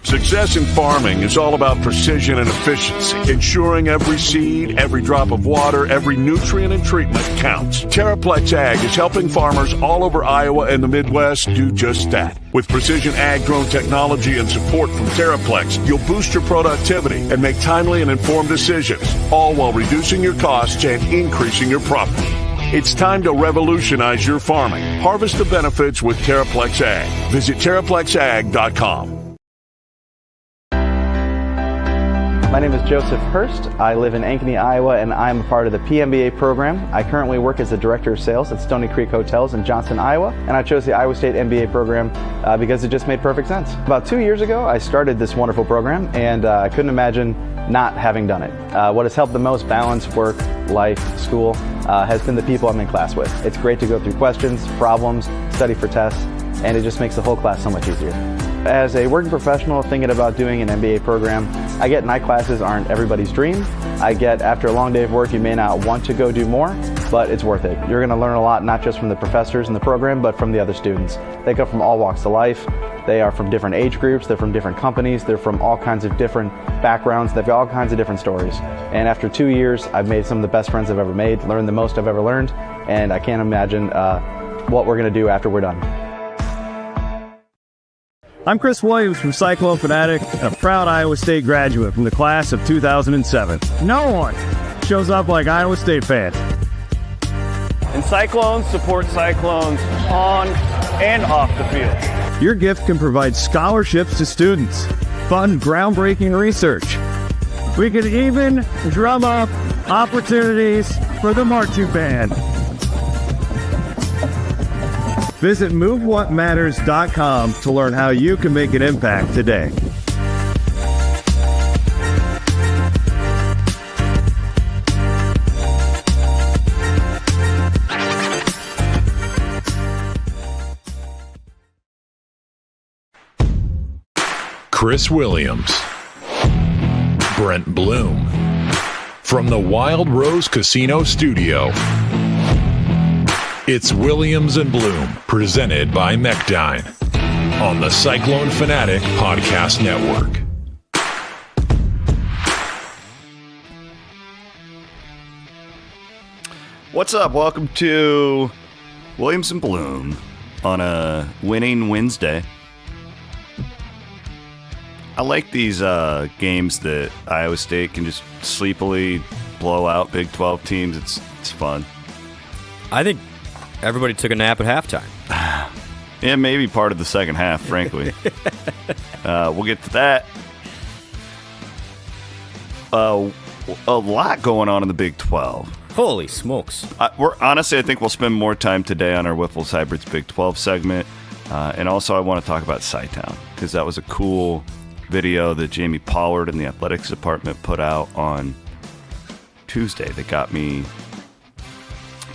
Success in farming is all about precision and efficiency, ensuring every seed, every drop of water, every nutrient and treatment counts. Terraplex Ag is helping farmers all over Iowa and the Midwest do just that. With precision ag-grown technology and support from Terraplex, you'll boost your productivity and make timely and informed decisions, all while reducing your costs and increasing your profit. It's time to revolutionize your farming. Harvest the benefits with Terraplex Ag. Visit TerraplexAg.com. My name is Joseph Hurst. I live in Ankeny, Iowa, and I'm a part of the PMBA program. I currently work as the Director of Sales at Stony Creek Hotels in Johnston, Iowa, and I chose the Iowa State MBA program because it just made perfect sense. About 2 years ago, I started this wonderful program, and I couldn't imagine not having done it. What has helped the most balance work, life, school, has been the people I'm in class with. It's great to go through questions, problems, study for tests, and it just makes the whole class so much easier. As a working professional thinking about doing an MBA program, I get night classes aren't everybody's dream. I get after a long day of work, you may not want to go do more, but it's worth it. You're going to learn a lot, not just from the professors in the program, but from the other students. They come from all walks of life. They are from different age groups. They're from different companies. They're from all kinds of different backgrounds. They've got all kinds of different stories. And after 2 years, I've made some of the best friends I've ever made, learned the most I've ever learned, and I can't imagine what we're going to do after we're done. I'm Chris Williams from Cyclone Fanatic, and a proud Iowa State graduate from the class of 2007. No one shows up like Iowa State fans. And Cyclones support Cyclones on and off the field. Your gift can provide scholarships to students, fund groundbreaking research. We could even drum up opportunities for the marching band. Visit MoveWhatMatters.com to learn how you can make an impact today. Chris Williams, Brent Blum, from the Wild Rose Casino Studio. It's Williams and Blum, presented by Mechdyne, on the Cyclone Fanatic Podcast Network. What's up? Welcome to Williams and Blum on a winning Wednesday. I like these games that Iowa State can just sleepily blow out Big 12 teams. It's fun. I think everybody took a nap at halftime. Yeah, maybe part of the second half, frankly. We'll get to that. A lot going on in the Big 12. Holy smokes. I think we'll spend more time today on our Whiffles Hybrids Big 12 segment. And also I want to talk about CyTown, because that was a cool video that Jamie Pollard and the athletics department put out on Tuesday that got me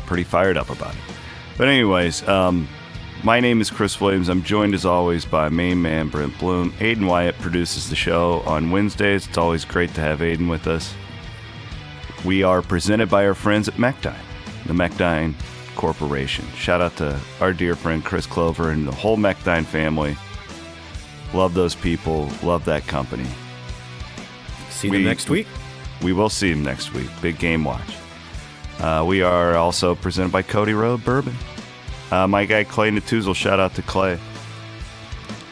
pretty fired up about it. But anyways, my name is Chris Williams. I'm joined as always by main man Brent Blum. Aiden Wyatt produces the show on Wednesdays. It's always great to have Aiden with us. We are presented by our friends at Mechdyne, the Mechdyne Corporation. Shout out to our dear friend Chris Clover and the whole Mechdyne family. Love those people. Love that company. See them next week? We will see them next week. Big game watch. We are also presented by Cody Road Bourbon. My guy Clay Natuzel, shout out to Clay,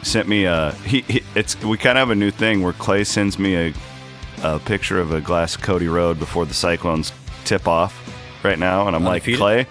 sent me we kind of have a new thing where Clay sends me a picture of a glass of Cody Road before the Cyclones tip off right now, and I'm like, Clay,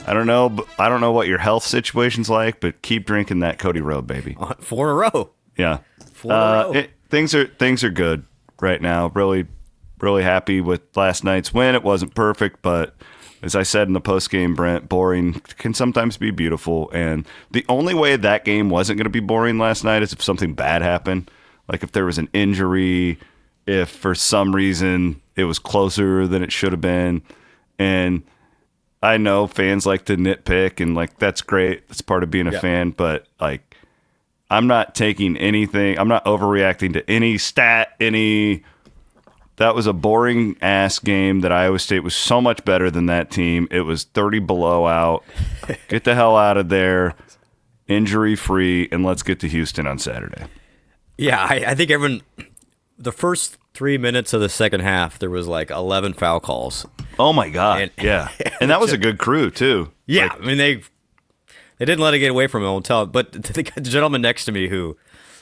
I don't know what your health situation's like, but keep drinking that Cody Road, baby. 4 in a row. Yeah, 4 in a row. Things are good right now. Really happy with last night's win. It wasn't perfect, but as I said in the post-game, Brent, boring can sometimes be beautiful. And the only way that game wasn't going to be boring last night is if something bad happened. Like if there was an injury, if for some reason it was closer than it should have been. And I know fans like to nitpick, and like that's great. That's part of being a fan. But like, I'm not taking anything. I'm not overreacting to any stat, That was a boring-ass game that Iowa State was so much better than that team. It was 30 below out. Get the hell out of there, injury-free, and let's get to Houston on Saturday. Yeah, I think everyone. The first 3 minutes of the second half, there was like 11 foul calls. Oh my God! Yeah, and that was a good crew too. Yeah, I mean they didn't let it get away from him. I'll tell. But the gentleman next to me, who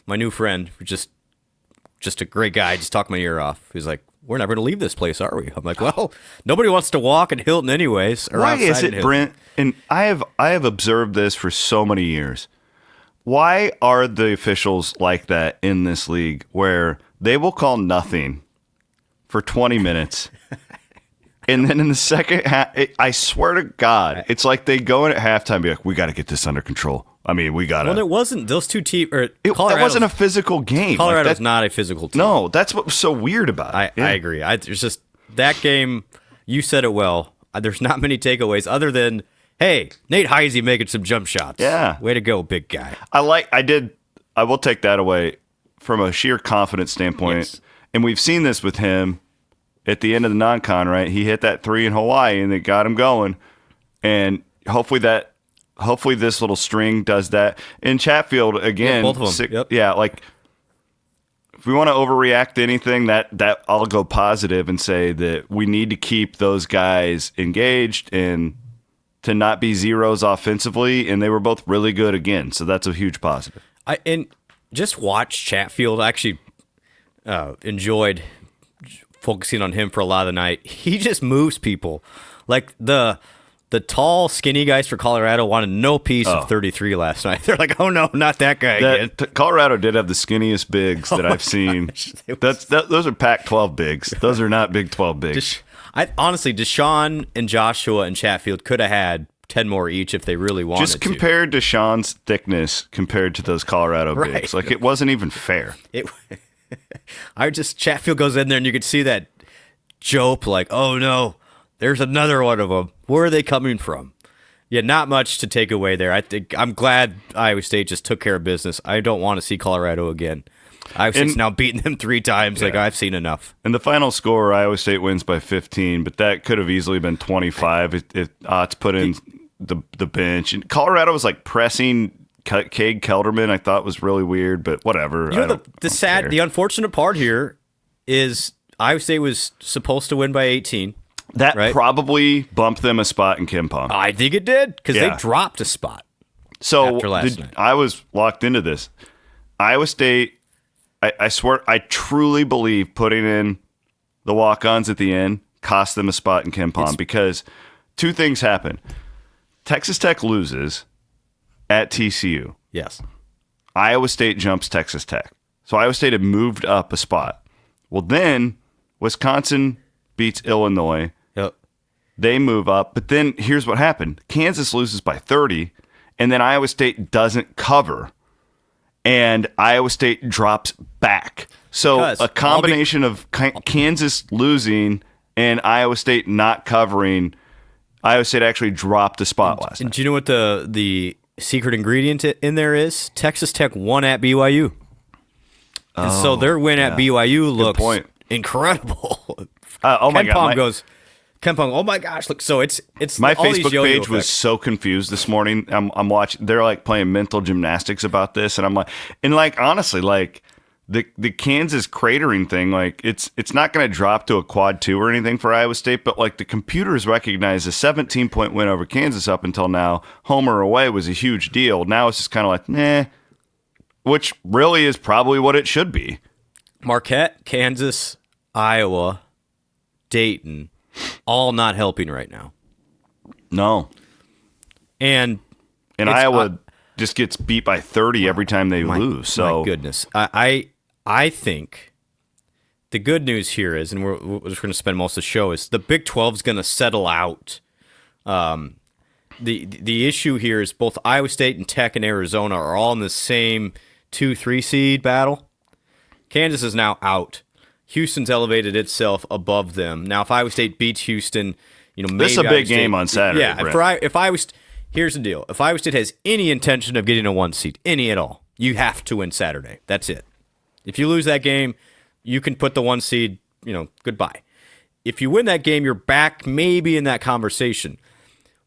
my new friend, just a great guy, just talked my ear off. He's like, "We're never going to leave this place, are we?" I'm like, "Well, nobody wants to walk at Hilton anyways." Or why outside is it, at Brent? And I have observed this for so many years. Why are the officials like that in this league, where they will call nothing for 20 minutes? And then in the second half, I swear to God, it's like they go in at halftime and be like, we got to get this under control. I mean, we got to. Well, it wasn't those two teams. That wasn't a physical game. Colorado's not a physical team. No, that's what was so weird about it. I agree. There's just that game. You said it well. There's not many takeaways other than, hey, Nate Heisey making some jump shots. Yeah. Way to go, big guy. I will take that away from a sheer confidence standpoint. Yes. And we've seen this with him at the end of the non-con, right? He hit that 3 in Hawaii and it got him going. And hopefully this little string does that. In Chatfield, again, yeah, both of them. Yeah, like if we want to overreact to anything, that I'll go positive and say that we need to keep those guys engaged and to not be zeros offensively, and they were both really good again. So that's a huge positive. And just watch Chatfield. I actually enjoyed focusing on him for a lot of the night. He just moves people. Like the tall, skinny guys for Colorado wanted no piece of 33 last night. They're like, oh no, not that guy again. Colorado did have the skinniest bigs that I've seen. Those are Pac-12 bigs. Those are not Big 12 bigs. Honestly, Deshaun and Joshua and Chatfield could have had 10 more each if they really wanted to. Just compared to Deshaun's thickness compared to those Colorado bigs. Like, it wasn't even fair. Chatfield goes in there and you could see that joke like, oh no, there's another one of them. Where are they coming from? Yeah, not much to take away there. I'm glad Iowa State just took care of business. I don't want to see Colorado again. Iowa State's now beaten them 3 times. Yeah. Like, I've seen enough. And the final score, Iowa State wins by 15, but that could have easily been 25 if Otts put in the bench. And Colorado was like pressing Cade Kelderman. I thought was really weird, but whatever. You know, the unfortunate part here is Iowa State was supposed to win by 18. That right? Probably bumped them a spot in KenPom. I think it did because they dropped a spot. So after last night. I was locked into this. Iowa State, I swear, I truly believe putting in the walk-ons at the end cost them a spot in KenPom because 2 things happen. Texas Tech loses at TCU. Yes. Iowa State jumps Texas Tech. So Iowa State had moved up a spot. Well, then Wisconsin beats Illinois. Yep. They move up. But then here's what happened. Kansas loses by 30, and then Iowa State doesn't cover. And Iowa State drops back. So a combination of Kansas losing and Iowa State not covering, Iowa State actually dropped a spot last night. And do you know what the secret ingredient in there is? Texas Tech won at BYU. And so their win at BYU looks incredible. Oh my God. KenPom, oh my gosh, look, so it's my all Facebook these yo-yo page was effects. so confused this morning. I'm watching, they're like playing mental gymnastics about this, and I'm like, and like honestly, like the Kansas cratering thing, like it's not going to drop to a quad 2 or anything for Iowa State, but like the computers recognize a 17-point win over Kansas up until now, home or away, was a huge deal. Now it's just kind of like, nah, which really is probably what it should be. Marquette, Kansas, Iowa, Dayton, all not helping right now. No. And Iowa just gets beat by 30 every time they lose. So my goodness. I think the good news here is, and we're just going to spend most of the show, is the Big 12 is going to settle out. The issue here is both Iowa State and Tech and Arizona are all in the same 2-3 seed battle. Kansas is now out. Houston's elevated itself above them. Now, if Iowa State beats Houston, maybe this is a big game on Saturday. Yeah, here's the deal. If Iowa State has any intention of getting a 1 seed, any at all, you have to win Saturday. That's it. If you lose that game, you can put the 1 seed, goodbye. If you win that game, you're back maybe in that conversation.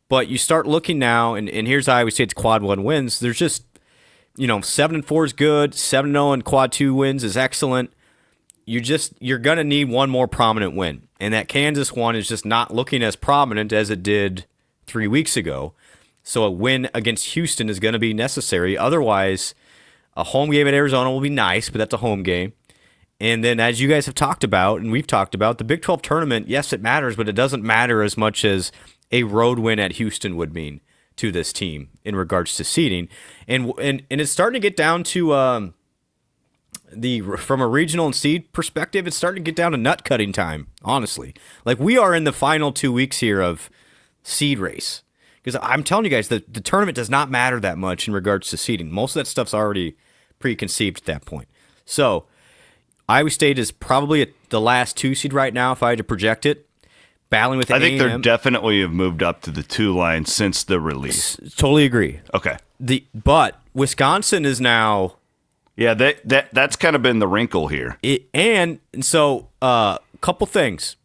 But you start looking now, and here's Iowa State's quad 1 wins. There's just 7-4 is good. 7-0 and quad 2 wins is excellent. You're gonna need one more prominent win, and that Kansas one is just not looking as prominent as it did 3 weeks ago. So a win against Houston is going to be necessary. Otherwise, a home game at Arizona will be nice, but that's a home game. And then, as you guys have talked about, and we've talked about, the Big 12 tournament, yes, it matters, but it doesn't matter as much as a road win at Houston would mean to this team in regards to seeding. And it's starting to get down to from a regional and seed perspective, it's starting to get down to nut cutting time, honestly. Like, we are in the final 2 weeks here of seed race. Because I'm telling you guys, the tournament does not matter that much in regards to seeding. Most of that stuff's already preconceived at that point. So, Iowa State is probably at the last 2 seed right now, if I had to project it. Battling with I think A&M. they're definitely have moved up to the 2 line since the release. Totally agree. Okay. But Wisconsin is now... Yeah, that's kind of been the wrinkle here. And so, a couple things.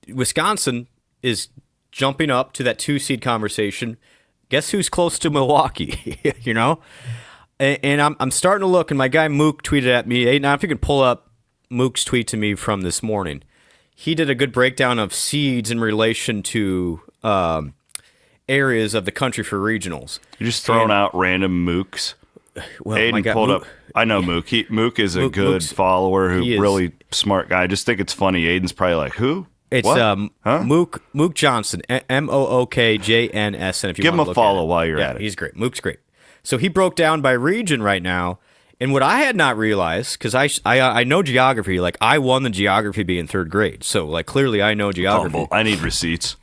Wisconsin is jumping up to that 2 seed conversation. Guess who's close to Milwaukee? And I'm starting to look, and my guy Mook tweeted at me. Hey, now if you can pull up Mook's tweet to me from this morning, he did a good breakdown of seeds in relation to areas of the country for regionals. You're just throwing out random Mooks. Well, Aiden my guy, pulled Mook, up. I know Mook. Mook is a good Mook's, follower who he is, really smart guy. I just think it's funny. Aiden's probably like, who? It's what? Huh? Mook Johnson, MOOKJNS. And if you give him want to a look follow at it. while you're at it. He's great. Mook's great. So he broke down by region right now. And what I had not realized, because I know geography, like I won the geography bee in 3rd grade. So like clearly I know geography. Humble. I need receipts.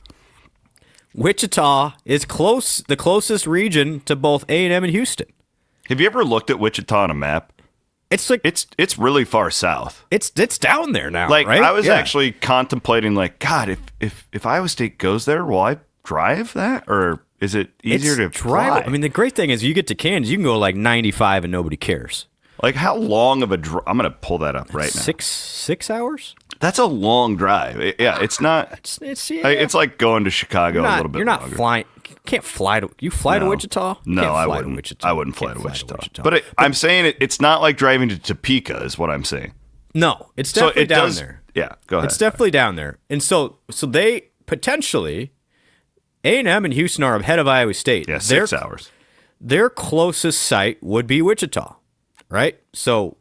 Wichita is the closest region to both A&M and Houston. Have you ever looked at Wichita on a map? It's like it's really far south. It's down there now, like, right? I was Yeah. actually contemplating, like, God, if Iowa State goes there, will I drive that, or is it easier to drive? fly? I mean, the great thing is you get to Kansas, you can go like 95 and nobody cares. Like, how long of a drive? I'm gonna pull that up right now. 6 hours? That's a long drive. It's not. It's like going to Chicago a little bit. You're not longer. flying. You can't fly to. You fly to Wichita? You No, can't I fly wouldn't. To Wichita. I wouldn't fly You to can't Wichita. But I'm saying it's not like driving to Topeka, is what I'm saying. No, it's definitely down there. Yeah, go ahead. It's definitely down there. And so they potentially, A&M and Houston are ahead of Iowa State. Yeah, 6 hours. Their closest site would be Wichita, right? So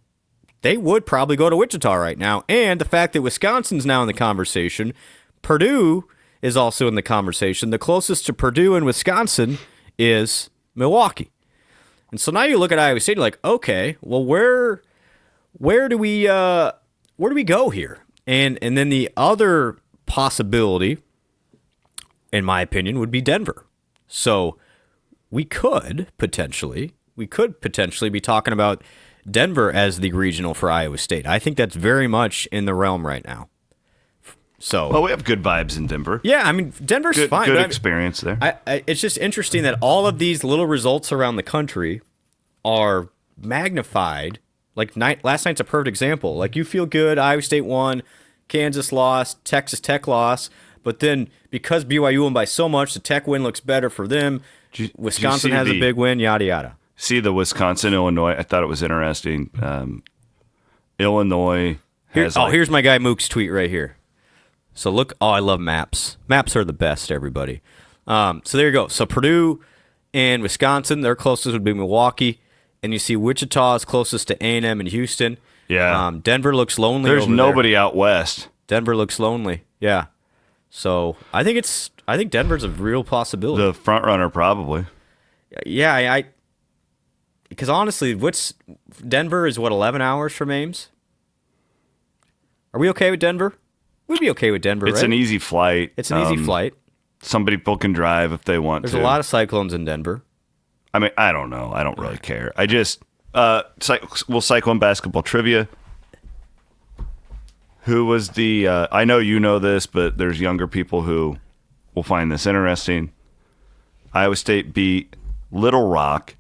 they would probably go to Wichita right now. And the fact that Wisconsin's now in the conversation, Purdue is also in the conversation. The closest to Purdue and Wisconsin is Milwaukee. And so now you look at Iowa State, you're like, okay, well, where do we go here? And then the other possibility, in my opinion, would be Denver. So we could potentially be talking about Denver as the regional for Iowa State. I think that's very much in the realm right now. So, well, we have good vibes in Denver. Yeah, I mean, Denver's fine. Good experience there. It's just interesting that all of these little results around the country are magnified. Like last night's a perfect example. Like, you feel good, Iowa State won, Kansas lost, Texas Tech lost, but then because BYU won by so much, the Tech win looks better for them. Wisconsin has a big win, yada, yada. See the Wisconsin-Illinois? I thought it was interesting. Illinois has... here's my guy Mook's tweet right here. So look, I love maps. Maps are the best, everybody. So there you go. So Purdue and Wisconsin, their closest would be Milwaukee. And you see Wichita is closest to A&M and Houston. Yeah. Denver looks lonely. There's nobody out west. Denver looks lonely. Yeah. So I think Denver's a real possibility. The front runner, probably. Yeah, because honestly, Denver is 11 hours from Ames? Are we okay with Denver? We'd be okay with Denver, It's right? an easy flight. It's an easy flight. People can drive if they want to. There's a lot of Cyclones in Denver. I mean, I don't know. I don't really care. I just we'll Cyclone basketball trivia. Who was the? I know you know this, but there's younger people who will find this interesting. Iowa State beat Little Rock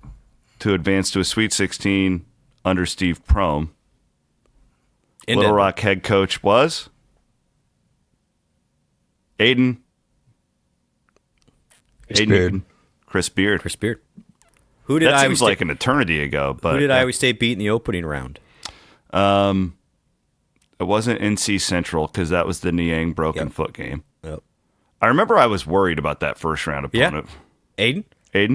to advance to a Sweet 16 under Steve Prohm. Little Rock head coach was Chris Beard. Chris Beard. Who did that Iowa seems State, like an eternity ago. But who did Iowa State beat in the opening round? It wasn't NC Central because that was the Niang broken foot game. Yep. I remember I was worried about that first round opponent. Aiden?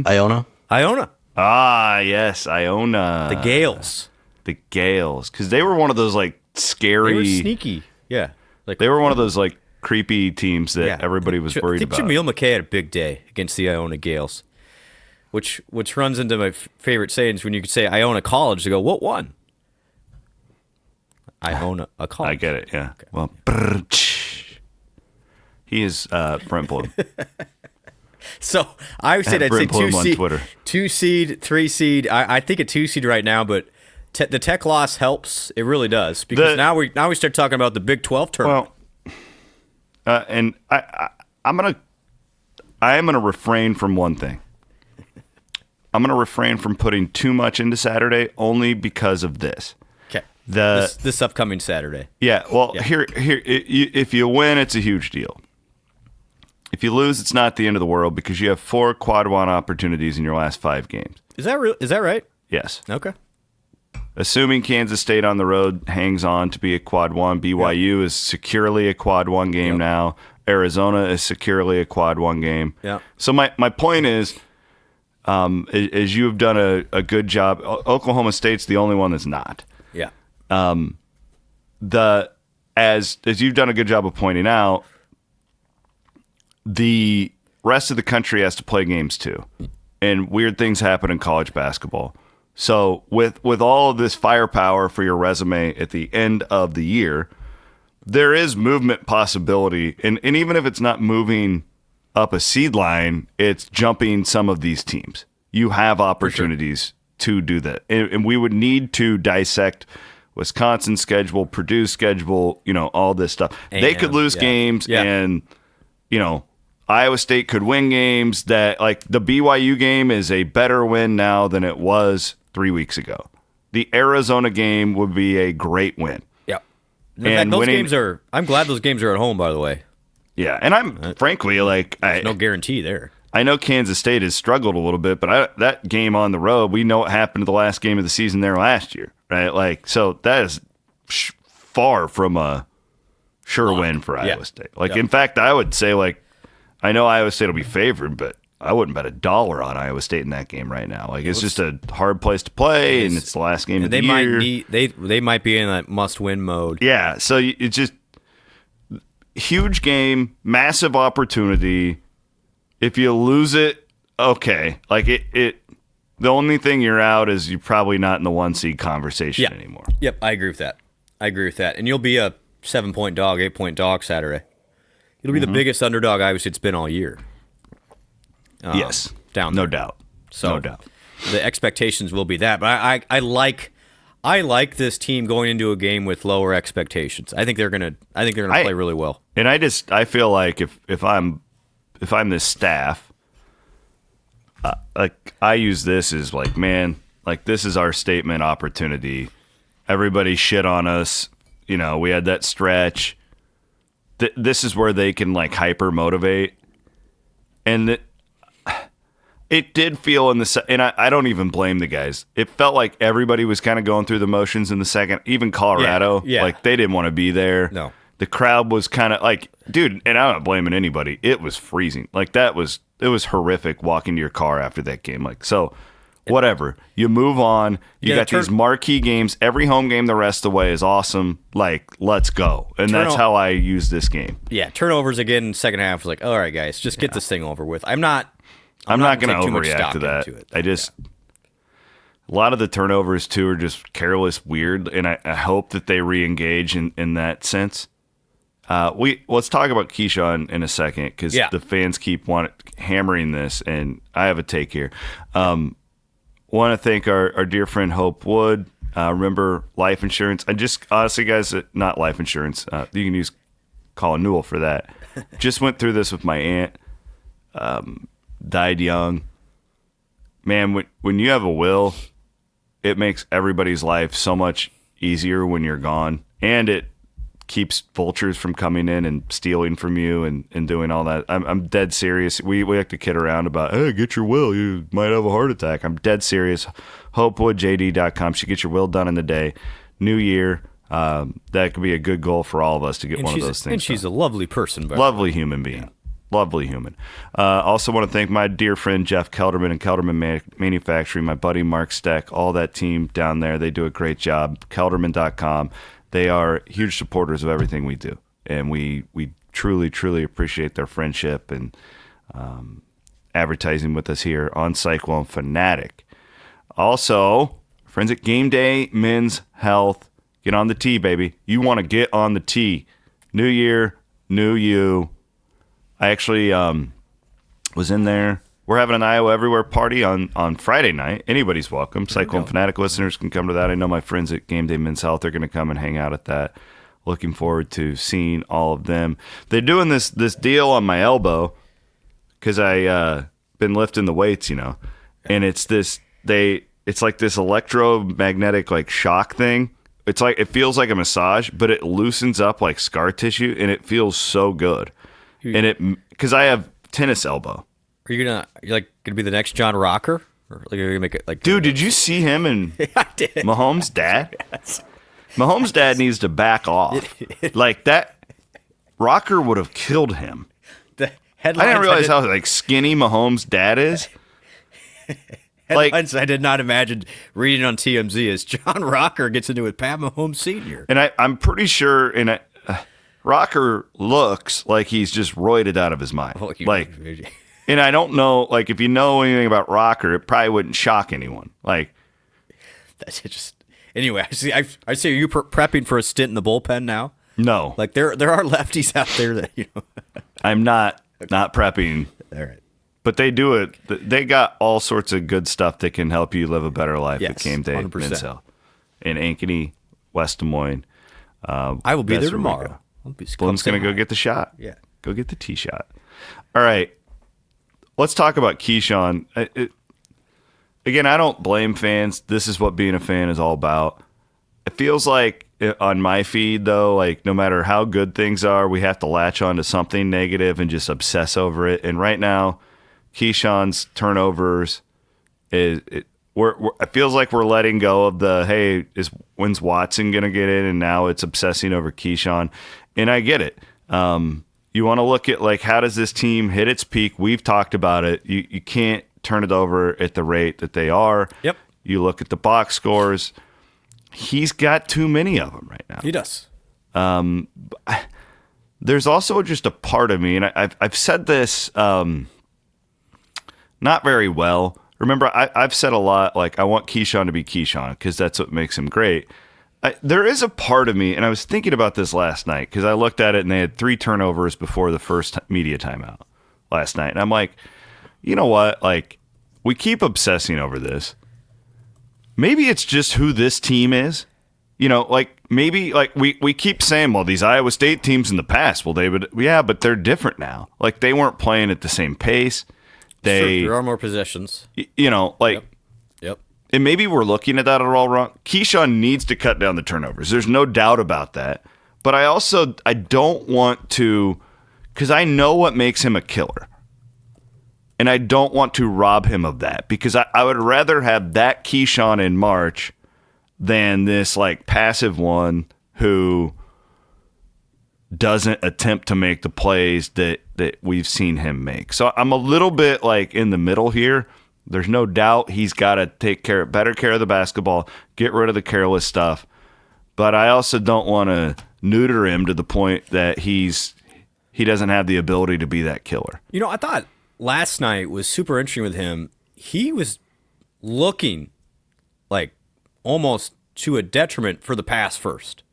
Iona. Iona. Ah, yes, Iona. The Gales. The Gales. Because they were one of those, like, scary. They were sneaky. Yeah. Like, They were one of those, like, creepy teams that everybody was worried I think about. Jamil McKay had a big day against the Iona Gales, which runs into my favorite sayings when you could say Iona College. They go, what one? Iona a college. I get it, yeah. Okay. Well, he is Brent Blum. So Iowa State, I'd say Brent Blum on Twitter. 2 seed, 3 seed. I think a 2 seed right now, but the Tech loss helps. It really does because now we start talking about the Big 12 tournament. Well, and I am gonna refrain from one thing. I'm gonna refrain from putting too much into Saturday only because of this. Okay. This upcoming Saturday. Yeah. Well, here, if you win, it's a huge deal. If you lose, it's not the end of the world because you have 4 quad one opportunities in your last 5 games. Is that real? Is that right? Yes. Okay. Assuming Kansas State on the road hangs on to be a quad one, BYU is securely a quad one game now. Arizona is securely a quad one game. Yeah. So my point is, as you have done a good job, Oklahoma State's the only one that's not. Yeah. As you've done a good job of pointing out, the rest of the country has to play games too, and weird things happen in college basketball. So with all of this firepower for your resume at the end of the year, there is movement possibility, and even if it's not moving up a seed line, it's jumping some of these teams. You have opportunities to do that, and we would need to dissect Wisconsin's schedule, Purdue's schedule, all this stuff. They could lose games, and Iowa State could win games. That, like, the BYU game is a better win now than it was 3 weeks ago. The Arizona game would be a great win. Yeah. And those games are. I'm glad those games are at home. By the way. Yeah, and I'm frankly like, there's no guarantee there. I know Kansas State has struggled a little bit, but that game on the road, we know what happened to the last game of the season there last year, right? Like, so that is far from a sure win for Iowa State. Like, in fact, I would say, like, I know Iowa State will be favored, but I wouldn't bet $1 on Iowa State in that game right now. Like, it's just a hard place to play, and it's the last game of the year. They might be in that must-win mode. Yeah, so it's just huge game, massive opportunity. If you lose it, okay. Like, the only thing you're out is you're probably not in the 1 seed conversation anymore. Yep, I agree with that. And you'll be a 7-point dog, 8-point dog Saturday. It'll be the biggest underdog Iowa State's been all year. Yes, down no there. doubt, So no doubt. The expectations will be that, but I like this team going into a game with lower expectations. I think they're gonna play really well. And I feel like if I'm this staff, like, I use this as like, man, like, this is our statement opportunity. Everybody shit on us. We had that stretch. This is where they can, like, hyper motivate. And it did feel in the and I don't even blame the guys. It felt like everybody was kind of going through the motions in the second. Even Colorado, like, they didn't want to be there. No. The crowd was kind of like, dude, and I'm not blaming anybody. It was freezing. Like, it was horrific walking to your car after that game. Like, so whatever. You move on. You got these marquee games. Every home game the rest of the way is awesome. Like, let's go. And that's how I use this game. Yeah, turnovers again in the second half was like, all right, guys, just get this thing over with. I'm not going to overreact to that. I just a lot of the turnovers too are just careless, weird, and I hope that they re-engage in that sense. Let's talk about Keyshawn in a second because the fans keep hammering this, and I have a take here. Want to thank our dear friend Hope Wood. Remember life insurance? I just honestly, guys, not life insurance. You can use Colin Newell for that. Just went through this with my aunt. Died young. Man, when you have a will, it makes everybody's life so much easier when you're gone, and it keeps vultures from coming in and stealing from you and doing all that. I'm dead serious. We like to kid around about, hey, get your will. You might have a heart attack. I'm dead serious. HopeWoodJD.com. Should get your will done in the day. New year. That could be a good goal for all of us to get one of those things. And she's done. a lovely person. Lovely human being. Yeah. Lovely human. Also want to thank my dear friend Jeff Kelderman and Kelderman Manufacturing, my buddy Mark Steck, all that team down there. They do a great job. Kelderman.com. They are huge supporters of everything we do. And we truly, truly appreciate their friendship and advertising with us here on Cyclone Fanatic. Also, friends at Game Day Men's Health. Get on the tee, baby. You want to get on the tee. New year, new you. I actually was in there. We're having an Iowa Everywhere party on Friday night. Anybody's welcome. Cyclone Fanatic listeners can come to that. I know my friends at Game Day Men's Health are going to come and hang out at that. Looking forward to seeing all of them. They're doing this deal on my elbow because I been lifting the weights, and it's like this electromagnetic like shock thing. It's like it feels like a massage, but it loosens up like scar tissue, and it feels so good. And because I have tennis elbow. Are you gonna be the next John Rocker? Or like you're gonna make it like? Dude, did you see him and Mahomes' dad? Yes. Mahomes' dad needs to back off. Like that, Rocker would have killed him. I didn't realize how like skinny Mahomes' dad is. Headlines I did not imagine reading on TMZ as John Rocker gets into it with Pat Mahomes Sr. And I'm pretty sure Rocker looks like he's just roided out of his mind. Oh, and I don't know, like if you know anything about Rocker, it probably wouldn't shock anyone. Like that's just anyway. I see. Are you prepping for a stint in the bullpen now? No, like there are lefties out there that I'm not prepping. All right. But they do it. They got all sorts of good stuff that can help you live a better life at Game Day 100%. Men's Health in Ankeny, West Des Moines. I will be there tomorrow. Blum's going to go get the shot. Yeah. Go get the tee shot. All right. Let's talk about Keyshawn. Again, I don't blame fans. This is what being a fan is all about. It feels like on my feed, though, like no matter how good things are, we have to latch on to something negative and just obsess over it. And right now, Keyshawn's turnovers it feels like we're letting go of the, hey, when's Watson going to get in? And now it's obsessing over Keyshawn. And I get it. You want to look at, like, how does this team hit its peak? We've talked about it. You can't turn it over at the rate that they are. Yep. You look at the box scores. He's got too many of them right now. He does. There's also just a part of me, and I've said this not very well. Remember, I've said a lot, like, I want Keyshawn to be Keyshawn because that's what makes him great. There is a part of me, and I was thinking about this last night because I looked at it and they had 3 turnovers before the first media timeout last night. And I'm like, you know what? Like, we keep obsessing over this. Maybe it's just who this team is. Like maybe like we keep saying, well, these Iowa State teams in the past, well, but they're different now. Like they weren't playing at the same pace. There are more possessions. Yep. And maybe we're looking at that all wrong. Keyshawn needs to cut down the turnovers. There's no doubt about that. But I don't want to, because I know what makes him a killer. And I don't want to rob him of that because I would rather have that Keyshawn in March than this like passive one who doesn't attempt to make the plays that we've seen him make. So I'm a little bit like in the middle here. There's no doubt he's got to take better care of the basketball, get rid of the careless stuff. But I also don't want to neuter him to the point that he doesn't have the ability to be that killer. I thought last night was super interesting with him. He was looking like almost to a detriment for the pass first.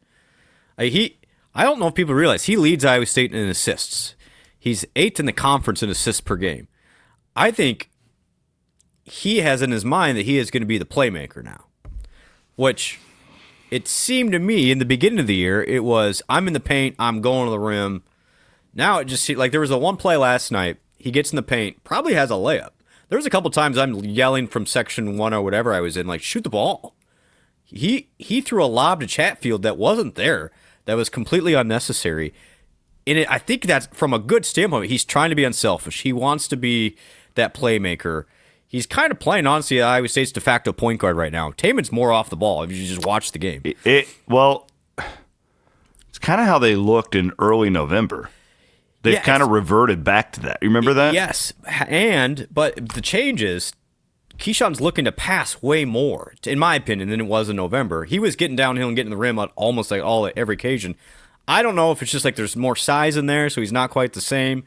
I don't know if people realize he leads Iowa State in assists. He's 8th in the conference in assists per game. I think he has in his mind that he is going to be the playmaker now, which it seemed to me in the beginning of the year, it was, I'm in the paint, I'm going to the rim. Now it just seemed like there was a one play last night. He gets in the paint, probably has a layup. There was a couple times I'm yelling from section 1 or whatever I was in, like, shoot the ball. He threw a lob to Chatfield that wasn't there. that was completely unnecessary. And I think that's from a good standpoint. He's trying to be unselfish. He wants to be that playmaker. He's kind of playing, honestly, Iowa State's de facto point guard right now. Taman's more off the ball if you just watch the game. Well, it's kind of how they looked in early November. They've kind of reverted back to that. You remember that? Yes. But the change is Keyshawn's looking to pass way more, in my opinion, than it was in November. He was getting downhill and getting the rim on almost like every occasion. I don't know if it's just like there's more size in there, so he's not quite the same.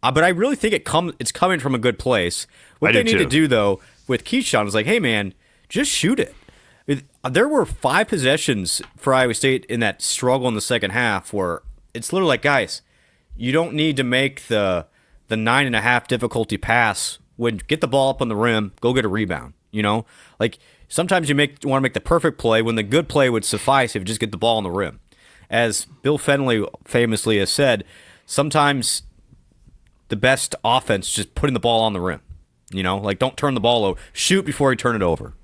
But I really think it's coming from a good place. What they need to do, though, with Keyshawn is like, hey, man, just shoot it. There were 5 possessions for Iowa State in that struggle in the second half where it's literally like, guys, you don't need to make the 9.5 difficulty pass. Get the ball up on the rim, go get a rebound. Like sometimes you want to make the perfect play when the good play would suffice if you just get the ball on the rim. As Bill Fennelly famously has said, sometimes the best offense is just putting the ball on the rim. Like don't turn the ball over. Shoot before you turn it over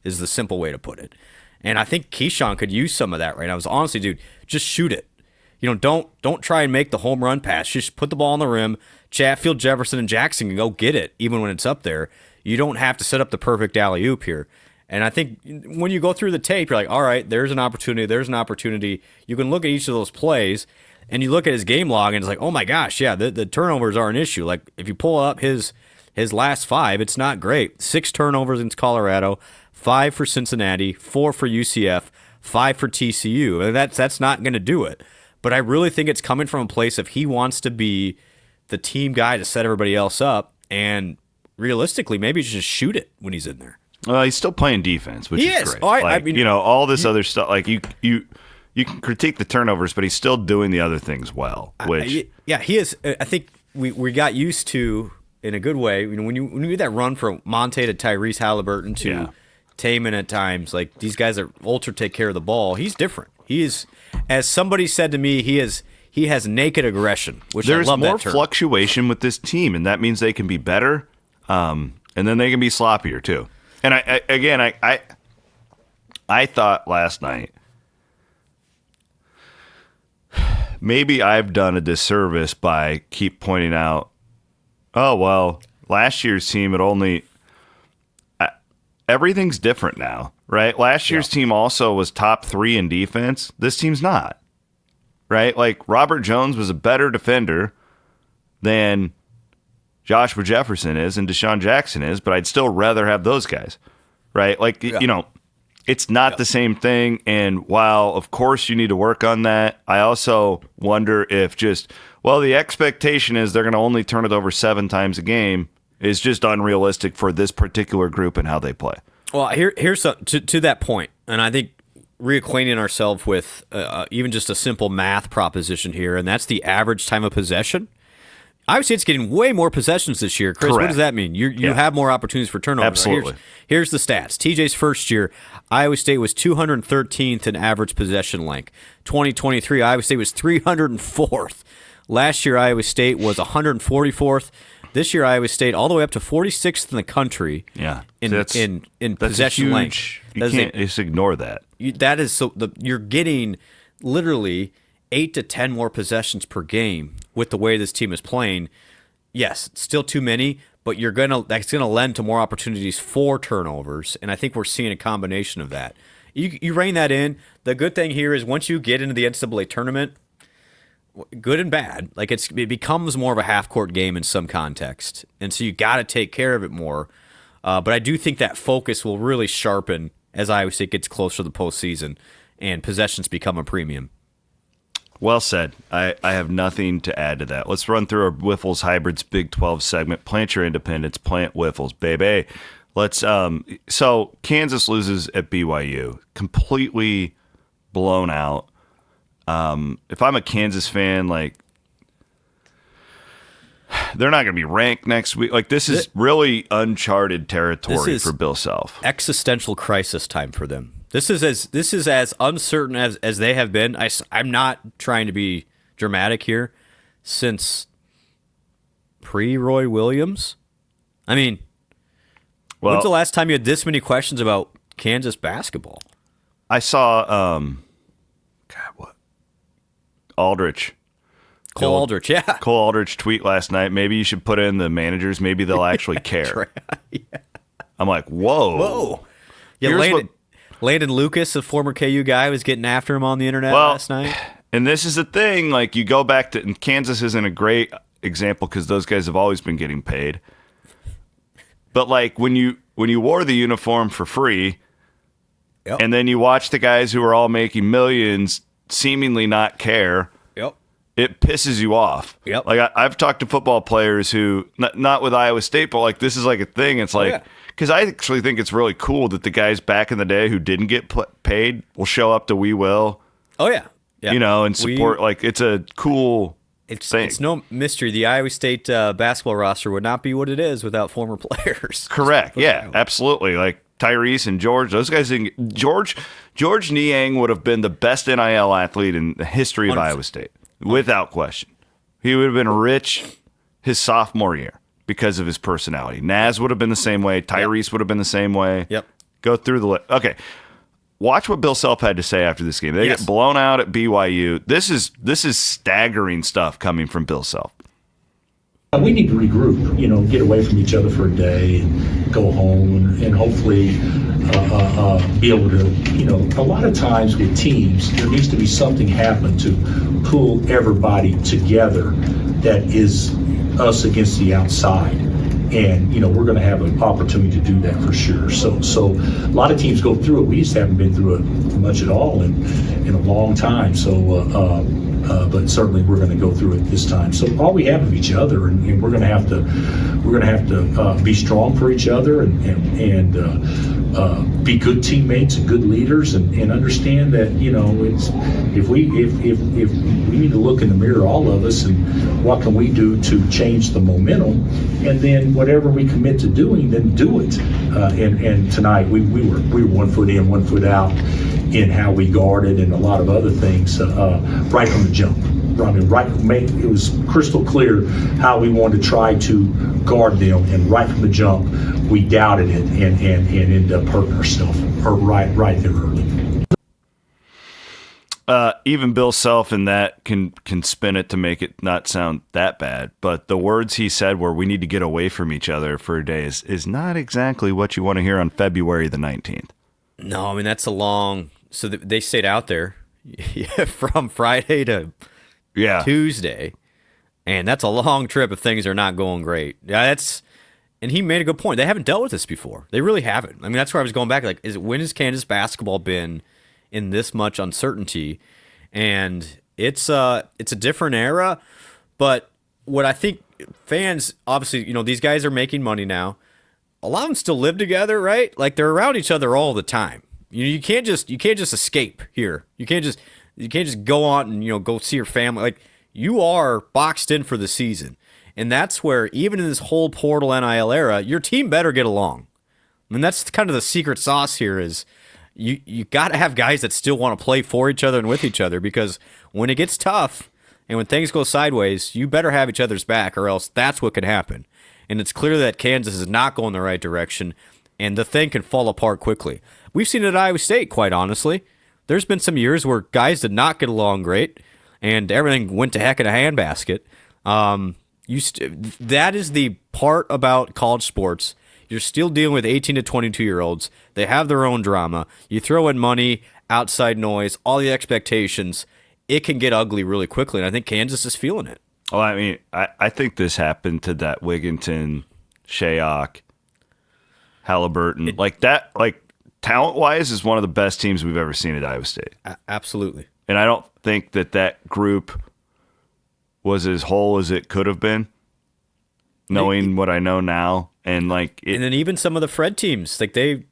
is the simple way to put it. And I think Keyshawn could use some of that right now. It's honestly, dude, just shoot it. Don't try and make the home run pass. Just put the ball on the rim. Chatfield, Jefferson, and Jackson can go get it, even when it's up there. You don't have to set up the perfect alley-oop here. And I think when you go through the tape, you're like, all right, there's an opportunity. You can look at each of those plays, and you look at his game log, and it's like, oh my gosh, yeah, the turnovers are an issue. Like, if you pull up his last 5, it's not great. 6 turnovers in Colorado, 5 for Cincinnati, 4 for UCF, 5 for TCU. And that's not going to do it. But I really think it's coming from a place of he wants to be the team guy to set everybody else up, and realistically, maybe just shoot it when he's in there. Well, he's still playing defense, which is great. I mean, all this other stuff. Like you can critique the turnovers, but he's still doing the other things well. Which he is. I think we got used to in a good way. When you get that run from Monte to Tyrese Halliburton to Taman at times, like these guys that ultra take care of the ball. He's different. He is, as somebody said to me, he has naked aggression, which I love that term. There's more fluctuation with this team, and that means they can be better, and then they can be sloppier too. And I thought last night maybe I've done a disservice by keep pointing out, oh well, last year's team everything's different now, right? Last year's team also was top 3 in defense. This team's not. Right? Like, Robert Jones was a better defender than Joshua Jefferson is and Deshaun Jackson is, but I'd still rather have those guys. Right? Like, it's not the same thing. And while, of course, you need to work on that, I also wonder if the expectation is they're going to only turn it over 7 times a game is just unrealistic for this particular group and how they play. Well, here's to that point, and I think reacquainting ourselves with even just a simple math proposition here, and that's the average time of possession. Iowa State's getting way more possessions this year. Chris, What does that mean? You have more opportunities for turnovers. Absolutely. Here's the stats. TJ's first year, Iowa State was 213th in average possession length. 2023, Iowa State was 304th. Last year, Iowa State was 144th. This year, Iowa State all the way up to 46th in the country. Yeah, in possession length. You can't just ignore that. That is you're getting literally 8 to 10 more possessions per game with the way this team is playing. Yes, still too many, but that's gonna lend to more opportunities for turnovers, and I think we're seeing a combination of that. You rein that in. The good thing here is once you get into the NCAA tournament, good and bad, like it becomes more of a half-court game in some context, and so you got to take care of it more. But I do think that focus will really sharpen as Iowa State gets closer to the postseason and possessions become a premium. Well said. I have nothing to add to that. Let's run through our Wiffles Hybrids Big 12 segment. Plant your independence. Plant Wiffles, baby. Let's. So Kansas loses at BYU, completely blown out. If I'm a Kansas fan, like, they're not going to be ranked next week. Like, this is really uncharted territory for Bill Self. Existential crisis time for them. This is as uncertain as they have been. I'm not trying to be dramatic here. Since pre-Roy Williams, I mean, when's the last time you had this many questions about Kansas basketball? I saw. Aldrich. Cole Aldrich, yeah. Cole Aldrich tweet last night. Maybe you should put in the managers. Maybe they'll actually care. Yeah. I'm like, whoa. Yeah, Landon Lucas, a former KU guy, was getting after him on the internet last night. And this is the thing. Like, you go back to, and Kansas isn't a great example because those guys have always been getting paid. But like when you wore the uniform for free, and then you watch the guys who are all making millions seemingly not care. It pisses you off. Like I've talked to football players who, not with Iowa State, but like this is like a thing. It's like, because I actually think it's really cool that the guys back in the day who didn't get paid will show up to We Will. Oh, yeah. You know, and support. Like, it's a cool thing. It's no mystery. The Iowa State basketball roster would not be what it is without former players. Correct. Yeah, absolutely. Like Tyrese and George, those guys didn't. George Niang would have been the best NIL athlete in the history of Iowa State. Without question. He would have been rich his sophomore year because of his personality. Naz would have been the same way. Tyrese would have been the same way. Go through the list. Okay. Watch what Bill Self had to say after this game. They get blown out at BYU. This is staggering stuff coming from Bill Self. We need to regroup, get away from each other for a day and go home and hopefully be able to, a lot of times with teams, there needs to be something happen to pull everybody together that is us against the outside. And, we're going to have an opportunity to do that for sure. So a lot of teams go through it. We just haven't been through it much at all in a long time. But certainly we're going to go through it this time. So all we have of each other, and we're going to have to be strong for each other and be good teammates and good leaders, and understand that it's if we need to look in the mirror, all of us, and what can we do to change the momentum, and then whatever we commit to doing, then do it. And tonight we were 1 foot in, 1 foot out in how we guarded and a lot of other things right from the jump. I mean, it was crystal clear how we wanted to try to guard them, and right from the jump, we doubted it and ended up hurting ourselves right there early. Even Bill Self in that can spin it to make it not sound that bad, but the words he said were, "We need to get away from each other for a day," is not exactly what you want to hear on February the 19th. No, I mean, that's a long. So they stayed out there from Friday to Tuesday, and that's a long trip if things are not going great. Yeah, and he made a good point. They haven't dealt with this before. They really haven't. I mean, that's where I was going back. Like, when has Kansas basketball been in this much uncertainty? And it's a different era. But what I think fans, obviously, these guys are making money now. A lot of them still live together, right? Like, they're around each other all the time. You can't just escape here. You can't just go on and go see your family. Like, you are boxed in for the season, and that's where, even in this whole portal NIL era, your team better get along. I mean, that's kind of the secret sauce here. Is you got to have guys that still want to play for each other and with each other, because when it gets tough and when things go sideways, you better have each other's back, or else that's what could happen. And it's clear that Kansas is not going the right direction, and the thing can fall apart quickly. We've seen it at Iowa State, quite honestly. There's been some years where guys did not get along great, and everything went to heck in a handbasket. That is the part about college sports. You're still dealing with 18 to 22-year-olds. They have their own drama. You throw in money, outside noise, all the expectations. It can get ugly really quickly, and I think Kansas is feeling it. Well, I mean, I think this happened to that Wigginton, Shayok, Halliburton. Talent-wise, is one of the best teams we've ever seen at Iowa State. Absolutely. And I don't think that group was as whole as it could have been, knowing what I know now. And then even some of the Fred teams, like they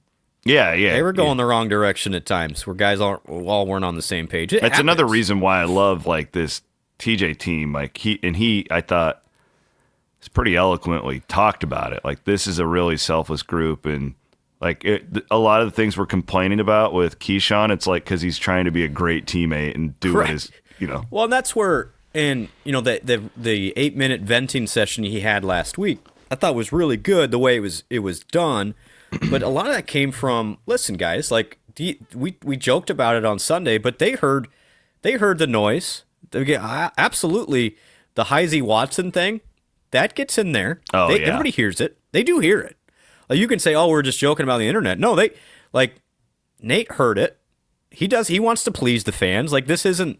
were going the wrong direction at times, where guys all weren't on the same page. That's another reason why I love this TJ team. I thought it's pretty eloquently talked about it. Like, this is a really selfless group, and a lot of the things we're complaining about with Keyshawn, it's because he's trying to be a great teammate and do his, Well, and that's where, the 8-minute venting session he had last week, I thought was really good the way it was done. But a lot of that came from, listen, guys, we joked about it on Sunday, but they heard the noise. Again, absolutely, the Heisey Watson thing, that gets in there. Oh, yeah. Everybody hears it. They do hear it. Like, you can say, "Oh, we're just joking about the internet." No, Nate heard it. He wants to please the fans. Like, this isn't.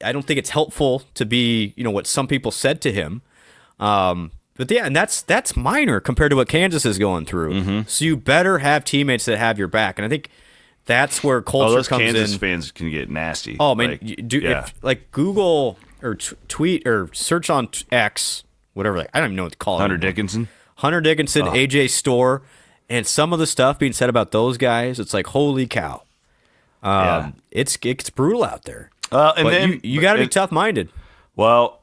I don't think it's helpful to be, what some people said to him. But yeah, and that's minor compared to what Kansas is going through. Mm-hmm. So you better have teammates that have your back, and I think that's where culture those comes Kansas in. fans can get nasty. Oh man, Google or tweet or search on X, whatever. I don't even know what to call it. Hunter Dickinson, AJ Storr, and some of the stuff being said about those guys. It's like, holy cow. It's brutal out there. And but then you got to be tough-minded. Well,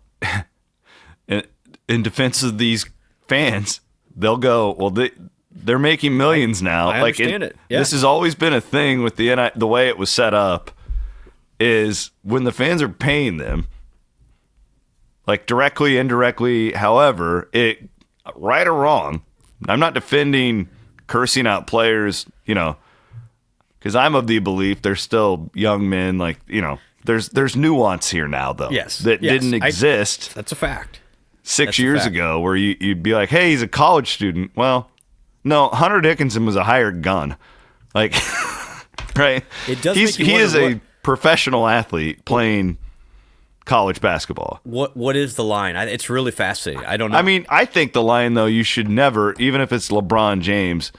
in defense of these fans, they'll go, well, they're making millions now. I understand it. Yeah. This has always been a thing with the way it was set up is when the fans are paying them, like directly, indirectly, however, right or wrong, I'm not defending cursing out players, because I'm of the belief they're still young men, there's nuance here now, though. Yes. That didn't exist. That's a fact. 6 years ago, where you'd be like, hey, he's a college student. Well, no, Hunter Dickinson was a hired gun. Like, right? It does he is a professional athlete playing college basketball. What is the line? It's really fascinating. I don't know. I mean, I think the line, though, you should never, even if it's LeBron James,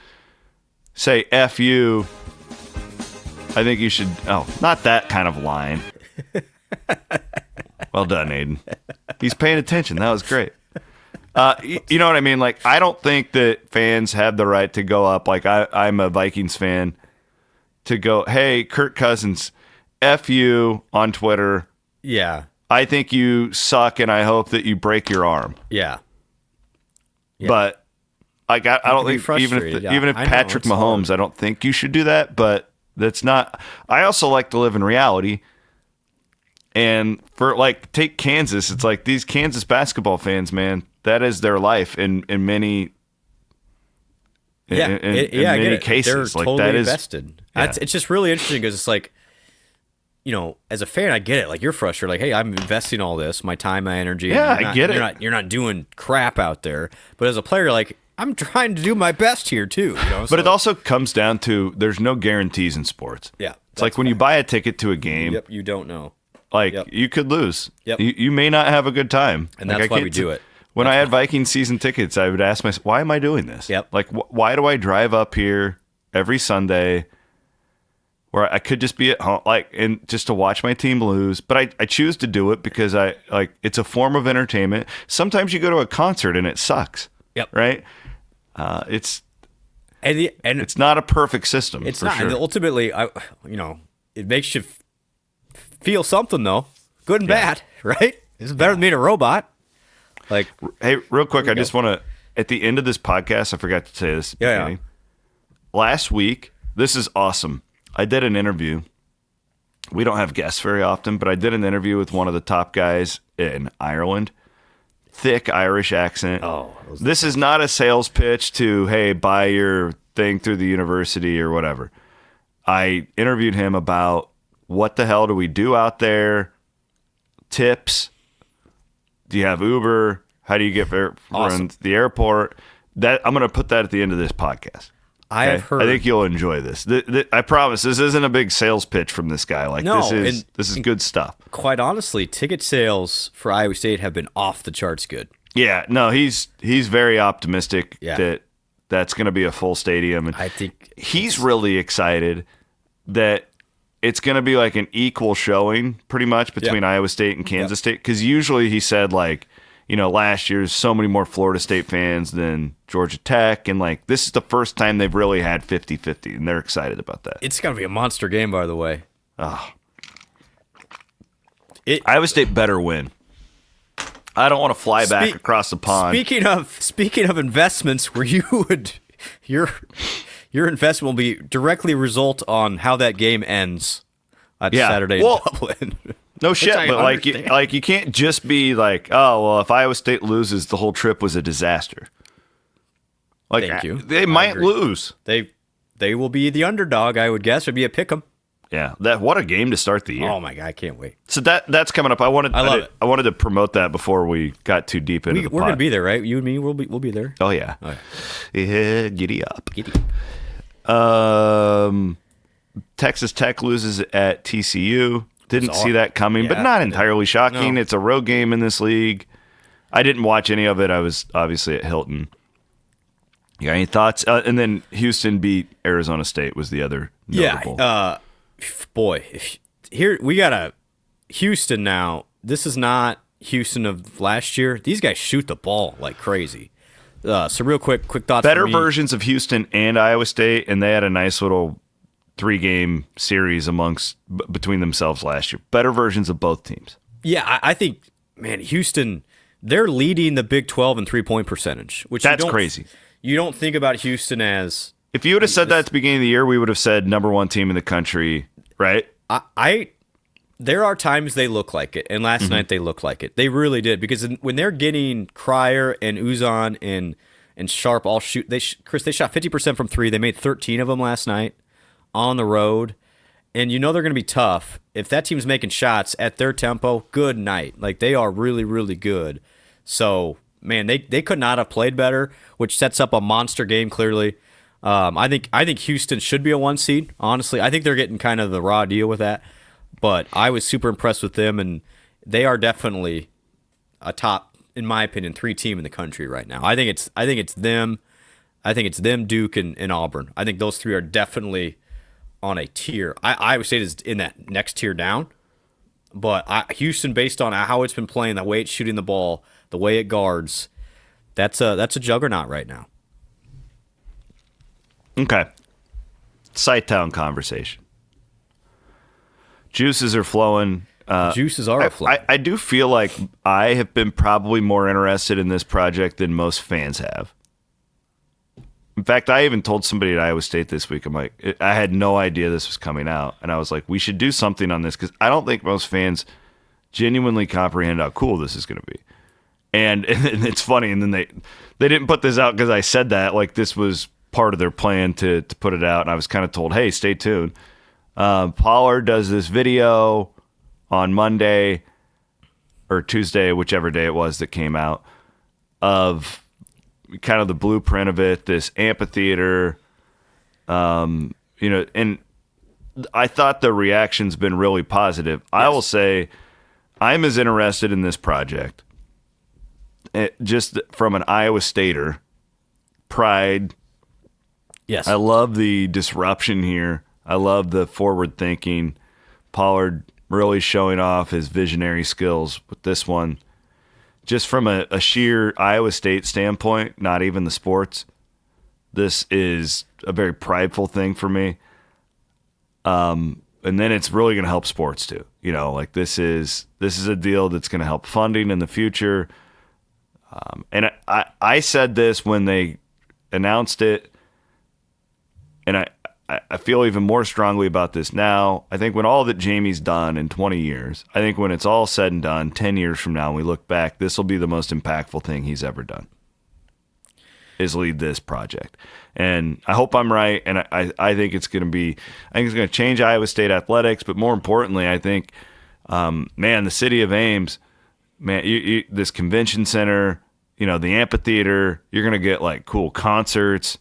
say F you. I think you should, not that kind of line. Well done, Aiden. He's paying attention. That was great. You know what I mean? Like, I don't think that fans have the right to go up. Like, I'm a Vikings fan, to go, hey, Kirk Cousins, F you on Twitter. Yeah. I think you suck, and I hope that you break your arm. Yeah. But I don't think even if Patrick Mahomes, I don't think you should do that. But that's not. I also like to live in reality. And for take Kansas, it's like these Kansas basketball fans, man. That is their life in many. In many cases, they're like totally that is invested. Yeah. It's just really interesting because it's like, as a fan, I get it. Like, you're frustrated. Like, hey, I'm investing all this, my time, my energy. Yeah, I get it. You're not doing crap out there. But as a player, like, I'm trying to do my best here too. But it also comes down to there's no guarantees in sports. Yeah, it's like when you buy a ticket to a game. Yep, you don't know. You could lose. Yep. You may not have a good time. And that's why we do it. When I had Vikings season tickets, I would ask myself, why am I doing this? Yep. Like, why do I drive up here every Sunday where I could just be at home, and just to watch my team lose? But I choose to do it because it's a form of entertainment. Sometimes you go to a concert and it sucks. Yep. Right? It's not a perfect system. It's for not. Sure. And ultimately, it makes you feel something, though, good and bad, right? It's better than being a robot. Like, hey, real quick, I just want to, at the end of this podcast, I forgot to say this at the beginning. Last week, this is awesome. I did an interview. We don't have guests very often, but I did an interview with one of the top guys in Ireland. Thick Irish accent. This is not a sales pitch to, hey, buy your thing through the university or whatever. I interviewed him about what the hell do we do out there, tips. Do you have Uber? How do you get from the airport? That I'm going to put that at the end of this podcast. I have heard. I think you'll enjoy this. I promise this isn't a big sales pitch from this guy. This is good stuff. Quite honestly, ticket sales for Iowa State have been off the charts good. Yeah, no, he's very optimistic Yeah. that's going to be a full stadium, and I think he's really excited that it's going to be like an equal showing, pretty much, between Iowa State and Kansas State. Because usually he said, last year's so many more Florida State fans than Georgia Tech. And, this is the first time they've really had 50-50, and they're excited about that. It's going to be a monster game, by the way. Iowa State better win. I don't want to fly back across the pond. Speaking of investments, where your investment will be directly result on how that game ends on Saturday in Dublin. No shit, but you can't just be like, oh well, if Iowa State loses, the whole trip was a disaster. Thank you. They might lose. They will be the underdog, I would guess. It'd be a pick 'em. Yeah, what a game to start the year. Oh my God, I can't wait. So that's coming up. I love it. I wanted to promote that before we got too deep into the We're pod. gonna be there, right? You and me, we'll be there. Oh yeah. Yeah, giddy up. Giddy. Texas Tech loses at TCU. Didn't see that coming, Yeah, but not entirely shocking. No. It's a road game in this league. I didn't watch any of it. I was obviously at Hilton. You got any thoughts? And then Houston beat Arizona State was the other notable. Yeah, boy, here we got a Houston now. This is not Houston of last year. These guys shoot the ball like crazy. So real quick thoughts. Better versions of Houston and Iowa State, and they had a nice little 3-game series between themselves last year. Better versions of both teams. Yeah, I think, man, Houston, they're leading the Big 12 in 3-point percentage, which That's crazy. You don't think about Houston as... If you would have said that at the beginning of the year, we would have said number 1 team in the country, right? There are times they look like it, and last night they looked like it. They really did, because when they're getting Cryer and Uzan and Sharp all shoot, Chris, they shot 50% from 3. They made 13 of them last night on the road, and you know they're going to be tough. If that team's making shots at their tempo, good night. Like, they are really, really good. So, man, they could not have played better, which sets up a monster game, clearly. I think Houston should be a 1 seed, honestly. I think they're getting kind of the raw deal with that. But I was super impressed with them, and they are definitely a top, in my opinion, 3 team in the country right now. I think it's them. I think it's them, Duke, and Auburn. I think those 3 are definitely on a tier. Iowa State is in that next tier down, but Houston, based on how it's been playing, the way it's shooting the ball, the way it guards, that's a juggernaut right now. Okay. CyTown conversation. Juices are flowing. Juices are flowing. I do feel like I have been probably more interested in this project than most fans have. In fact, I even told somebody at Iowa State this week, I'm like, I had no idea this was coming out. And I was like, we should do something on this, because I don't think most fans genuinely comprehend how cool this is going to be. And it's funny. And then they didn't put this out because I said that. Like, this was part of their plan to put it out. And I was kind of told, hey, stay tuned. Pollard does this video on Monday or Tuesday, whichever day it was that came out, of kind of the blueprint of it, this amphitheater, and I thought the reaction's been really positive. Yes. I will say I'm as interested in this project just from an Iowa Stater pride. Yes. I love the disruption here. I love the forward thinking. Pollard really showing off his visionary skills with this one. Just from a sheer Iowa State standpoint, not even the sports, this is a very prideful thing for me. And then it's really going to help sports too. Like this is a deal that's going to help funding in the future. And I said this when they announced it, and I feel even more strongly about this now. I think when all that Jamie's done in 20 years, I think when it's all said and done, 10 years from now, and we look back, this will be the most impactful thing he's ever done, is lead this project. And I hope I'm right, and I think it's going to change Iowa State athletics, but more importantly, I think, the city of Ames, man, this convention center, the amphitheater, you're going to get like cool concerts.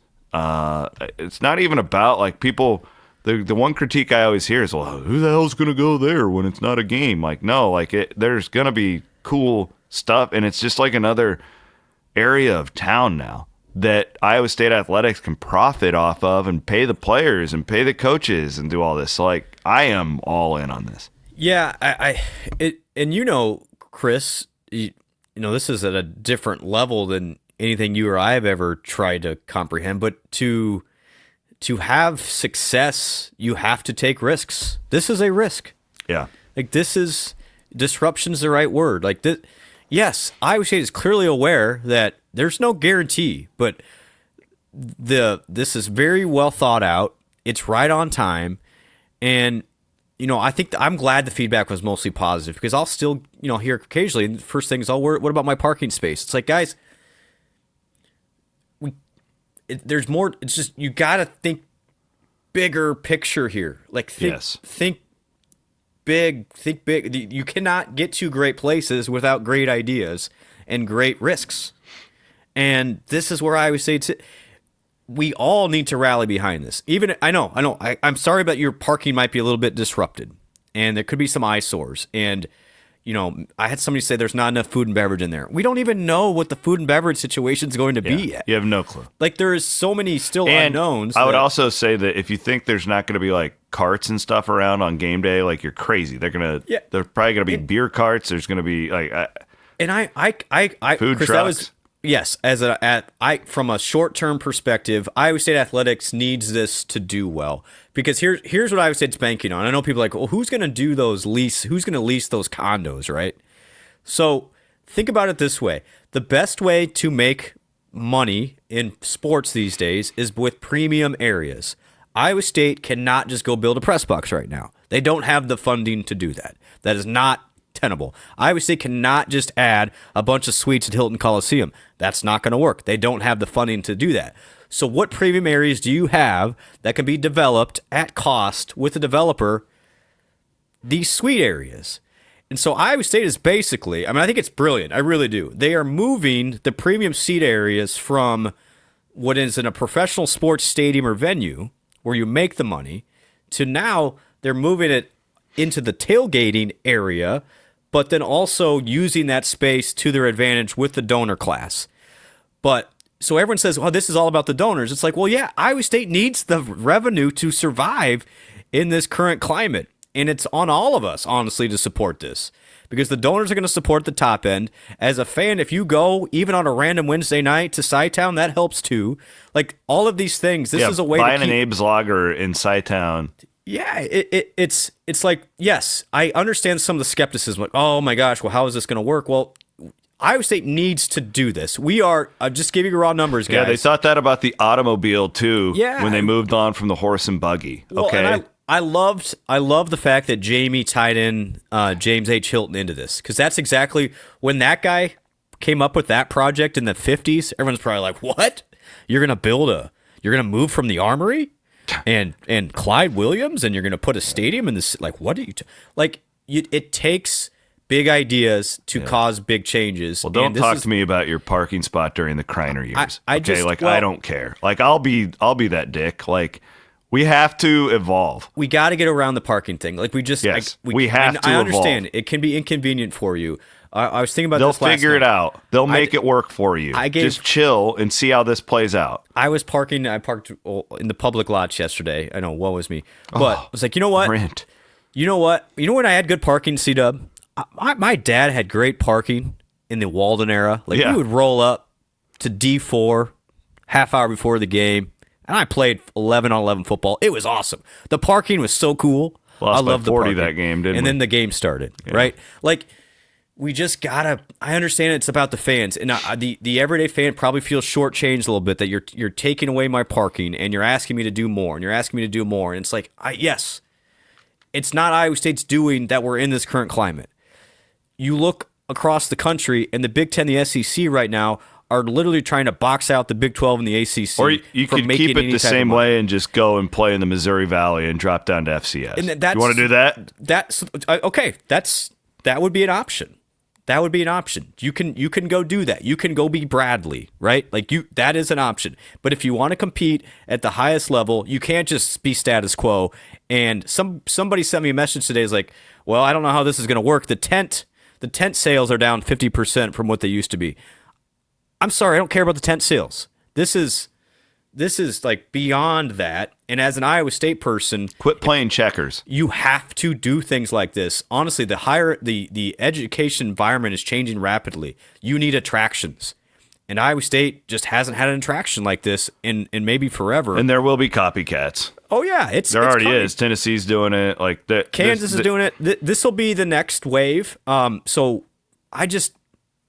It's not even about like people. The one critique I always hear is, well, who the hell's going to go there when it's not a game? Like, no, there's going to be cool stuff. And it's just like another area of town now that Iowa State athletics can profit off of and pay the players and pay the coaches and do all this. So, like, I am all in on this. Yeah. Chris, this is at a different level than anything you or I have ever tried to comprehend, but to have success, you have to take risks. This is a risk. Yeah. Like, disruption's the right word. Like, this, yes, Iowa State is clearly aware that there's no guarantee, but this is very well thought out. It's right on time. And, I think I'm glad the feedback was mostly positive, because I'll still, hear occasionally, and the first thing is, what about my parking space? It's like, guys, there's more. It's just, you got to think bigger picture here. Like think big. You cannot get to great places without great ideas and great risks. And this is where I would say we all need to rally behind this. Even I'm sorry, but your parking might be a little bit disrupted, and there could be some eyesores. And I had somebody say there's not enough food and beverage in there. We don't even know what the food and beverage situation is going to be yet. You have no clue. Like, there is so many still unknowns. I would also say that if you think there's not going to be like carts and stuff around on game day, like, you're crazy. There's probably going to be beer carts. There's going to be like, food Chris, trucks. That was, yes, from a short-term perspective, Iowa State athletics needs this to do well. Because here's what Iowa State's banking on. I know people are like, well, who's going to do those lease? Who's going to lease those condos, right? So think about it this way. The best way to make money in sports these days is with premium areas. Iowa State cannot just go build a press box right now. They don't have the funding to do that. That is not tenable. Iowa State cannot just add a bunch of suites at Hilton Coliseum. That's not going to work. They don't have the funding to do that. So what premium areas do you have that can be developed at cost with a developer? These suite areas. And so Iowa State is basically, I think it's brilliant. I really do. They are moving the premium seat areas from what is in a professional sports stadium or venue where you make the money to now they're moving it into the tailgating area, but then also using that space to their advantage with the donor class. But so everyone says, well, this is all about the donors. It's like, well, yeah, Iowa State needs the revenue to survive in this current climate. And it's on all of us, honestly, to support this. Because the donors are going to support the top end. As a fan, if you go, even on a random Wednesday night to CyTown, that helps too. Like, all of these things, this is a way to keep... buying an Abe's Lager in CyTown. Yeah, it's like, yes, I understand some of the skepticism. Like, oh my gosh, well, how is this going to work? Well, Iowa State needs to do this. We are, just giving you raw numbers, guys. Yeah, they thought that about the automobile too. Yeah. When they moved on from the horse and buggy. Well, okay. And I loved the fact that Jamie tied in James H. Hilton into this, because that's exactly when that guy came up with that project in the 50s. Everyone's probably like, "What? You're gonna move from the Armory and Clyde Williams, and you're gonna put a stadium in this? Like, what are you? It takes big ideas to cause big changes." Well, don't talk to me about your parking spot during the Kreiner years. I don't care. Like, I'll be that dick. Like, we have to evolve. We got to get around the parking thing. Like, we have to. I understand evolve. It can be inconvenient for you. I was thinking about They'll this last figure night. it out. They'll make it work for you. Just chill and see how this plays out. I parked in the public lots yesterday. I know, woe was me. But I was like, you know what? Brent. You know what? You know when I had good parking, C-Dub? My dad had great parking in the Walden era. Like, we would roll up to D4 half hour before the game, and I played 11-on-11 football. It was awesome. The parking was so cool. Lost I loved by 40 the parking. that game, didn't we? And then the game started, right? Like, we just gotta. I understand it's about the fans, and the everyday fan probably feels shortchanged a little bit that you're taking away my parking and you're asking me to do more, and you're asking me to do more, and it's like, yes, it's not Iowa State's doing that we're in this current climate. You look across the country, and the Big Ten, the SEC right now are literally trying to box out the Big 12 and the ACC. Or you could keep it the same way and just go and play in the Missouri Valley and drop down to FCS. And you want to do that? That's okay. That would be an option. That would be an option. You can go do that. You can go be Bradley, right? Like, that is an option. But if you want to compete at the highest level, you can't just be status quo. And somebody sent me a message today. Is like, well, I don't know how this is going to work. The tent sales are down 50% from what they used to be. I'm sorry, I don't care about the tent sales. This is like beyond that. And as an Iowa State person, quit playing checkers. You have to do things like this. Honestly, the education environment is changing rapidly. You need attractions. And Iowa State just hasn't had an attraction like this in maybe forever. And there will be copycats. Oh yeah, there already is. Tennessee's doing it. Like that. Kansas is doing it. This will be the next wave. So I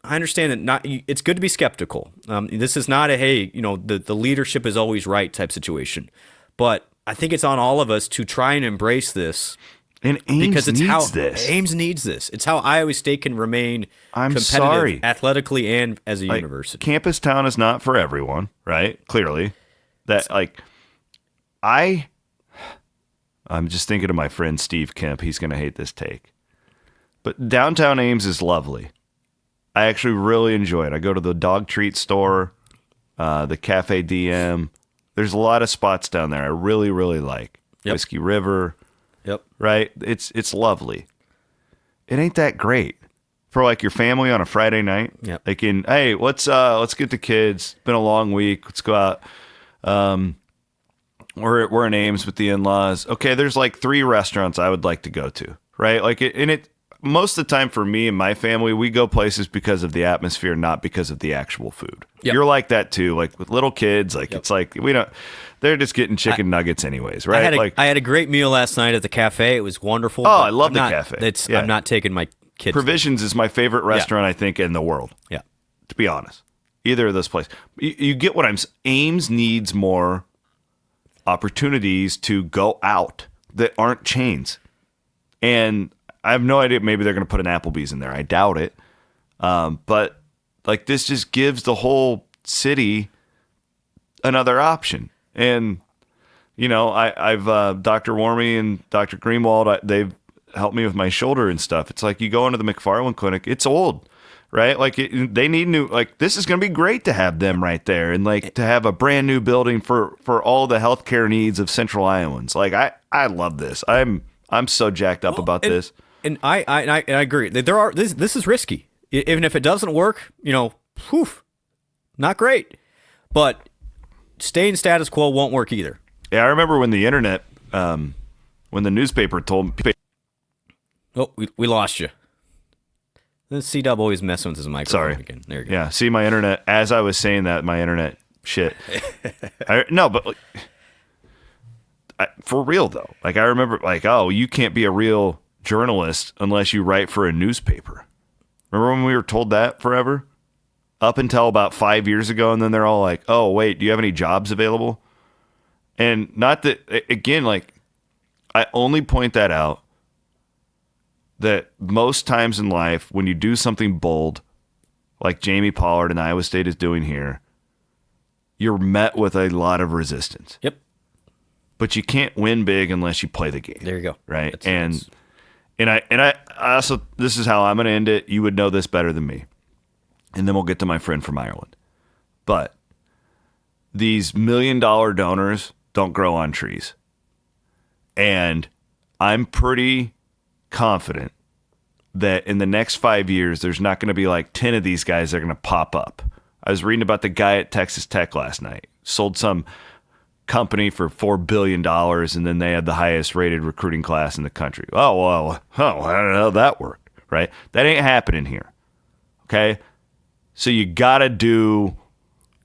understand that it's good to be skeptical. This is not the leadership is always right type situation. But I think it's on all of us to try and embrace this. And Ames needs this. Ames needs this. It's how Iowa State can remain competitive athletically and as a university. Campus town is not for everyone, right? Clearly. I'm just thinking of my friend Steve Kemp. He's going to hate this take. But downtown Ames is lovely. I actually really enjoy it. I go to the dog treat store, the Cafe DM. There's a lot of spots down there I really, really like. Yep. Whiskey River. Yep. Right? It's lovely. It ain't that great for like your family on a Friday night. Yep. Like hey, let's get the kids. It's been a long week. Let's go out. We're in Ames with the in-laws. Okay, there's like 3 restaurants I would like to go to, right? Like it most of the time for me and my family, we go places because of the atmosphere, not because of the actual food. Yep. You're like that too, like with little kids. Like It's like they're just getting chicken nuggets anyways, right? I had a great meal last night at the cafe. It was wonderful. Oh, I love the cafe. I'm not taking my kids. Provisions is my favorite restaurant, I think, in the world. Yeah, to be honest, either of those places. You get what I'm saying. Ames needs more opportunities to go out that aren't chains, and I have no idea. Maybe they're going to put an Applebee's in there. I doubt it. But like this just gives the whole city another option. And I've Dr. Wormy and Dr. Greenwald. They've helped me with my shoulder and stuff. It's like you go into the McFarland Clinic. It's old, right? Like they need new. Like this is going to be great to have them right there, and like to have a brand new building for all the healthcare needs of Central Iowans. Like I love this. I'm so jacked up about this. And I agree. This is risky. Even if it doesn't work, not great. But staying status quo won't work either. Yeah, I remember when the internet, when the newspaper told me. Oh, we lost you. The C-Dub always messing with his microphone again. There you go. Yeah, see my internet. As I was saying that, my internet shit. For real though. Like I remember, like, oh, you can't be a real journalist unless you write for a newspaper. Remember when we were told that forever? Up until about 5 years ago, and then they're all like, oh, wait, do you have any jobs available? And not that, again, like, I only point that out that most times in life, when you do something bold, like Jamie Pollard and Iowa State is doing here, you're met with a lot of resistance. Yep. But you can't win big unless you play the game. There you go. Right? And I also, this is how I'm going to end it. You would know this better than me. And then we'll get to my friend from Ireland. But these $1 million donors don't grow on trees. And I'm pretty confident that in the next 5 years, there's not going to be like 10 of these guys that are going to pop up. I was reading about the guy at Texas Tech last night. Sold some company for $4 billion, and then they had the highest rated recruiting class in the country. I don't know how that worked, right? That ain't happening here, okay? So you got to do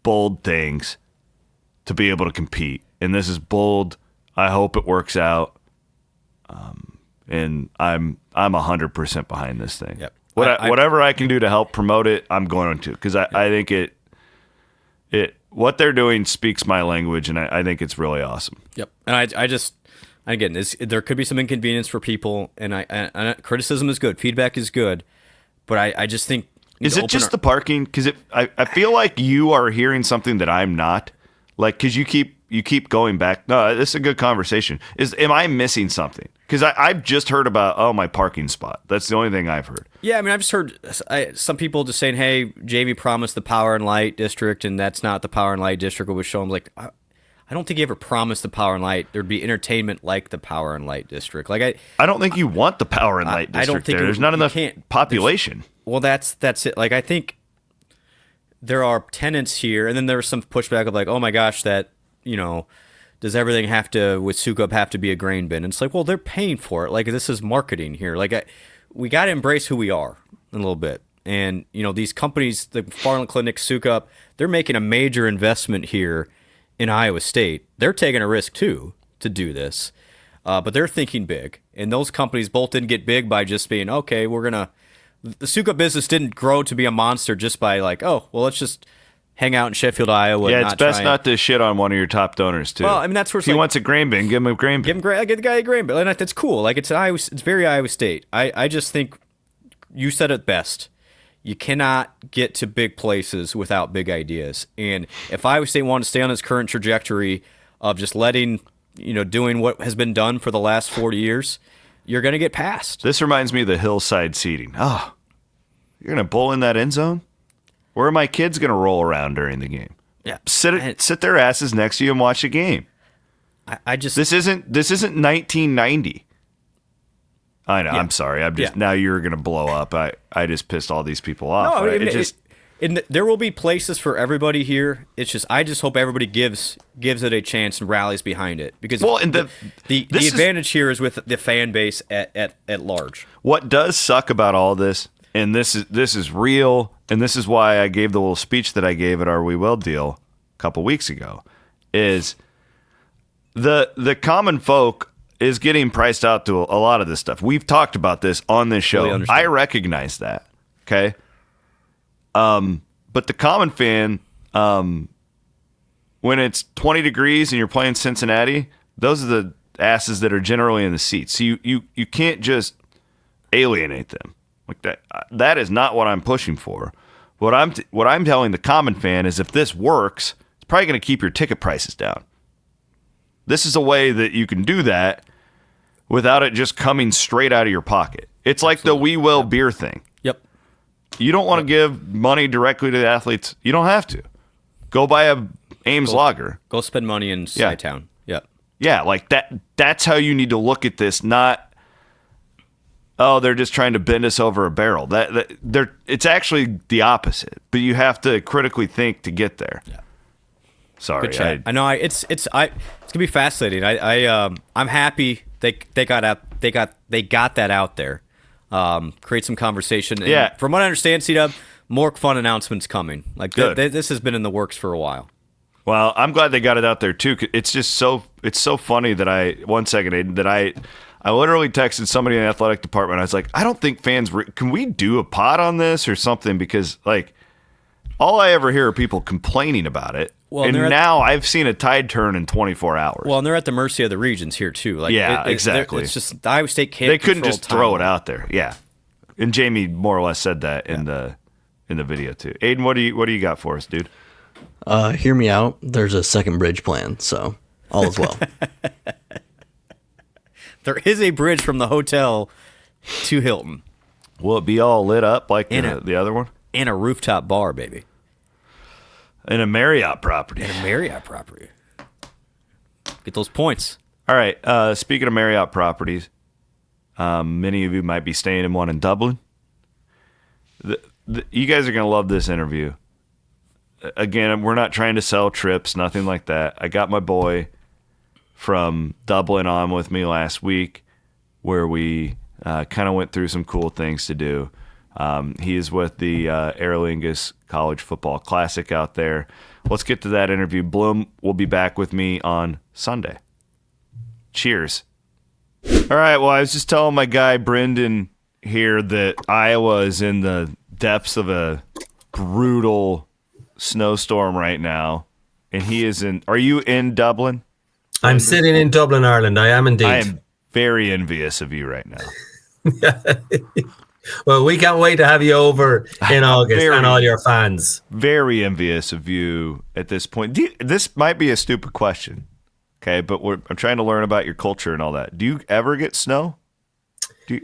bold things to be able to compete, and this is bold. I hope it works out, and I'm 100% behind this thing. Yep. Whatever I can do to help promote it, I'm going to, because I think it what they're doing speaks my language, and I think it's really awesome. Yep. And I just, again, there could be some inconvenience for people, and criticism is good, feedback is good, but I just think. Is it just the parking? Because I feel like you are hearing something that I'm not. Like, because you keep going back. No, this is a good conversation. Am I missing something? Because I've just heard about, my parking spot. That's the only thing I've heard. Yeah, I mean, I've just heard some people just saying, hey, Jamie promised the Power and Light District, and that's not the Power and Light District. It was shown. Like, I don't think he ever promised the Power and Light. There'd be entertainment like the Power and Light District. Like I don't think you want the Power and Light District. I don't think there's not enough population. Well, that's it. Like, I think there are tenants here, and then there was some pushback of like, oh my gosh, that, does everything with Sukup have to be a grain bin? And it's like, well, they're paying for it. Like, this is marketing here. Like, we got to embrace who we are a little bit. And, these companies, the Farland Clinic, Sukup, they're making a major investment here in Iowa State. They're taking a risk too to do this, but they're thinking big. And those companies both didn't get big by just being, okay, the Sukup business didn't grow to be a monster just by like, oh, well, let's just hang out in Sheffield, Iowa. Yeah, it's best not to shit on one of your top donors too. Well, I mean, that's where if he wants a grain bin, give him a grain bin. Get the guy a grain bin, and that's cool. Like, it's very Iowa State. I just think you said it best. You cannot get to big places without big ideas. And if Iowa State wanted to stay on its current trajectory of just letting doing what has been done for the last 40 years, you're going to get passed. This reminds me of the hillside seating. Oh, you're going to bowl in that end zone? Where are my kids going to roll around during the game? Yeah, Sit their asses next to you and watch a game. I just This isn't 1990. I know. Yeah. I'm sorry. Yeah. Now you're going to blow up. I just pissed all these people off. No, Right? there will be places for everybody here. It's just I just hope everybody gives it a chance and rallies behind it because the advantage here is with the fan base at large. What does suck about all this, and this is real, and this is why I gave the little speech that I gave at our We Will deal a couple weeks ago, is the common folk is getting priced out to a lot of this stuff. We've talked about this on this show. Really understand. I recognize that. Okay. But the common fan, when it's 20 degrees and you're playing Cincinnati, those are the asses that are generally in the seats. So you can't just alienate them like that. That is not what I'm pushing for. What I'm telling the common fan is if this works, it's probably going to keep your ticket prices down. This is a way that you can do that without it just coming straight out of your pocket. It's like the We Will beer thing. Yep. You don't want to give money directly to the athletes. You don't have to. Go buy a Ames lager. Go spend money in CyTown. Yep. Yeah, like that. That's how you need to look at this. Not, they're just trying to bend us over a barrel. It's actually the opposite. But you have to critically think to get there. Yeah. Sorry. Good chat. I know. It's gonna be fascinating. I'm happy they got that out there. Create some conversation. And from what I understand, C-Dub, more fun announcements coming. Like this has been in the works for a while. Well, I'm glad they got it out there too. It's just so funny that I literally texted somebody in the athletic department. I was like, I don't think fans can we do a pod on this or something, because like all I ever hear are people complaining about it. Well, and now I've seen a tide turn in 24 hours. Well, and they're at the mercy of the regions here too. Like, exactly. It's just the Iowa State can't. They couldn't just throw it out there. Yeah, and Jamie more or less said that in the video too. Aiden, what do you got for us, dude? Hear me out. There's a second bridge plan, so all is well. There is a bridge from the hotel to Hilton. Will it be all lit up like the other one? And a rooftop bar, baby. In a Marriott property. Get those points. All right. Speaking of Marriott properties, many of you might be staying in one in Dublin. You guys are going to love this interview. Again, we're not trying to sell trips, nothing like that. I got my boy from Dublin on with me last week, where we kind of went through some cool things to do. He is with the Aer Lingus College Football Classic out there. Let's get to that interview. Blum will be back with me on Sunday. Cheers. All right, well, I was just telling my guy Brendan here that Iowa is in the depths of a brutal snowstorm right now, and he is in. Are you in Dublin? I'm sitting in Dublin, Ireland. I am indeed. I am very envious of you right now. Well, we can't wait to have you over in August and all your fans. Very envious of you at this point. This might be a stupid question, okay? But I'm trying to learn about your culture and all that. Do you ever get snow?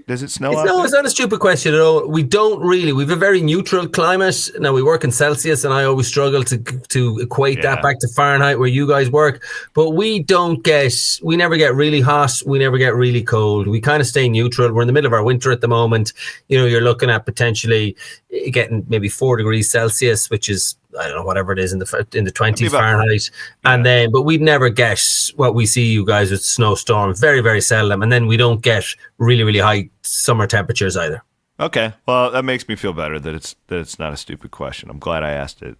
Does it snow? It's not a stupid question at all. We don't really. We have a very neutral climate. Now, we work in Celsius, and I always struggle to equate that back to Fahrenheit where you guys work. But we never get really hot. We never get really cold. We kind of stay neutral. We're in the middle of our winter at the moment. You're looking at potentially getting maybe 4 degrees Celsius, which is, I don't know, whatever it is in the 20s Fahrenheit. And but we'd never get what we see you guys with snowstorms, very, very seldom. And then we don't get really, really high summer temperatures either. Okay. Well, that makes me feel better that it's not a stupid question. I'm glad I asked it.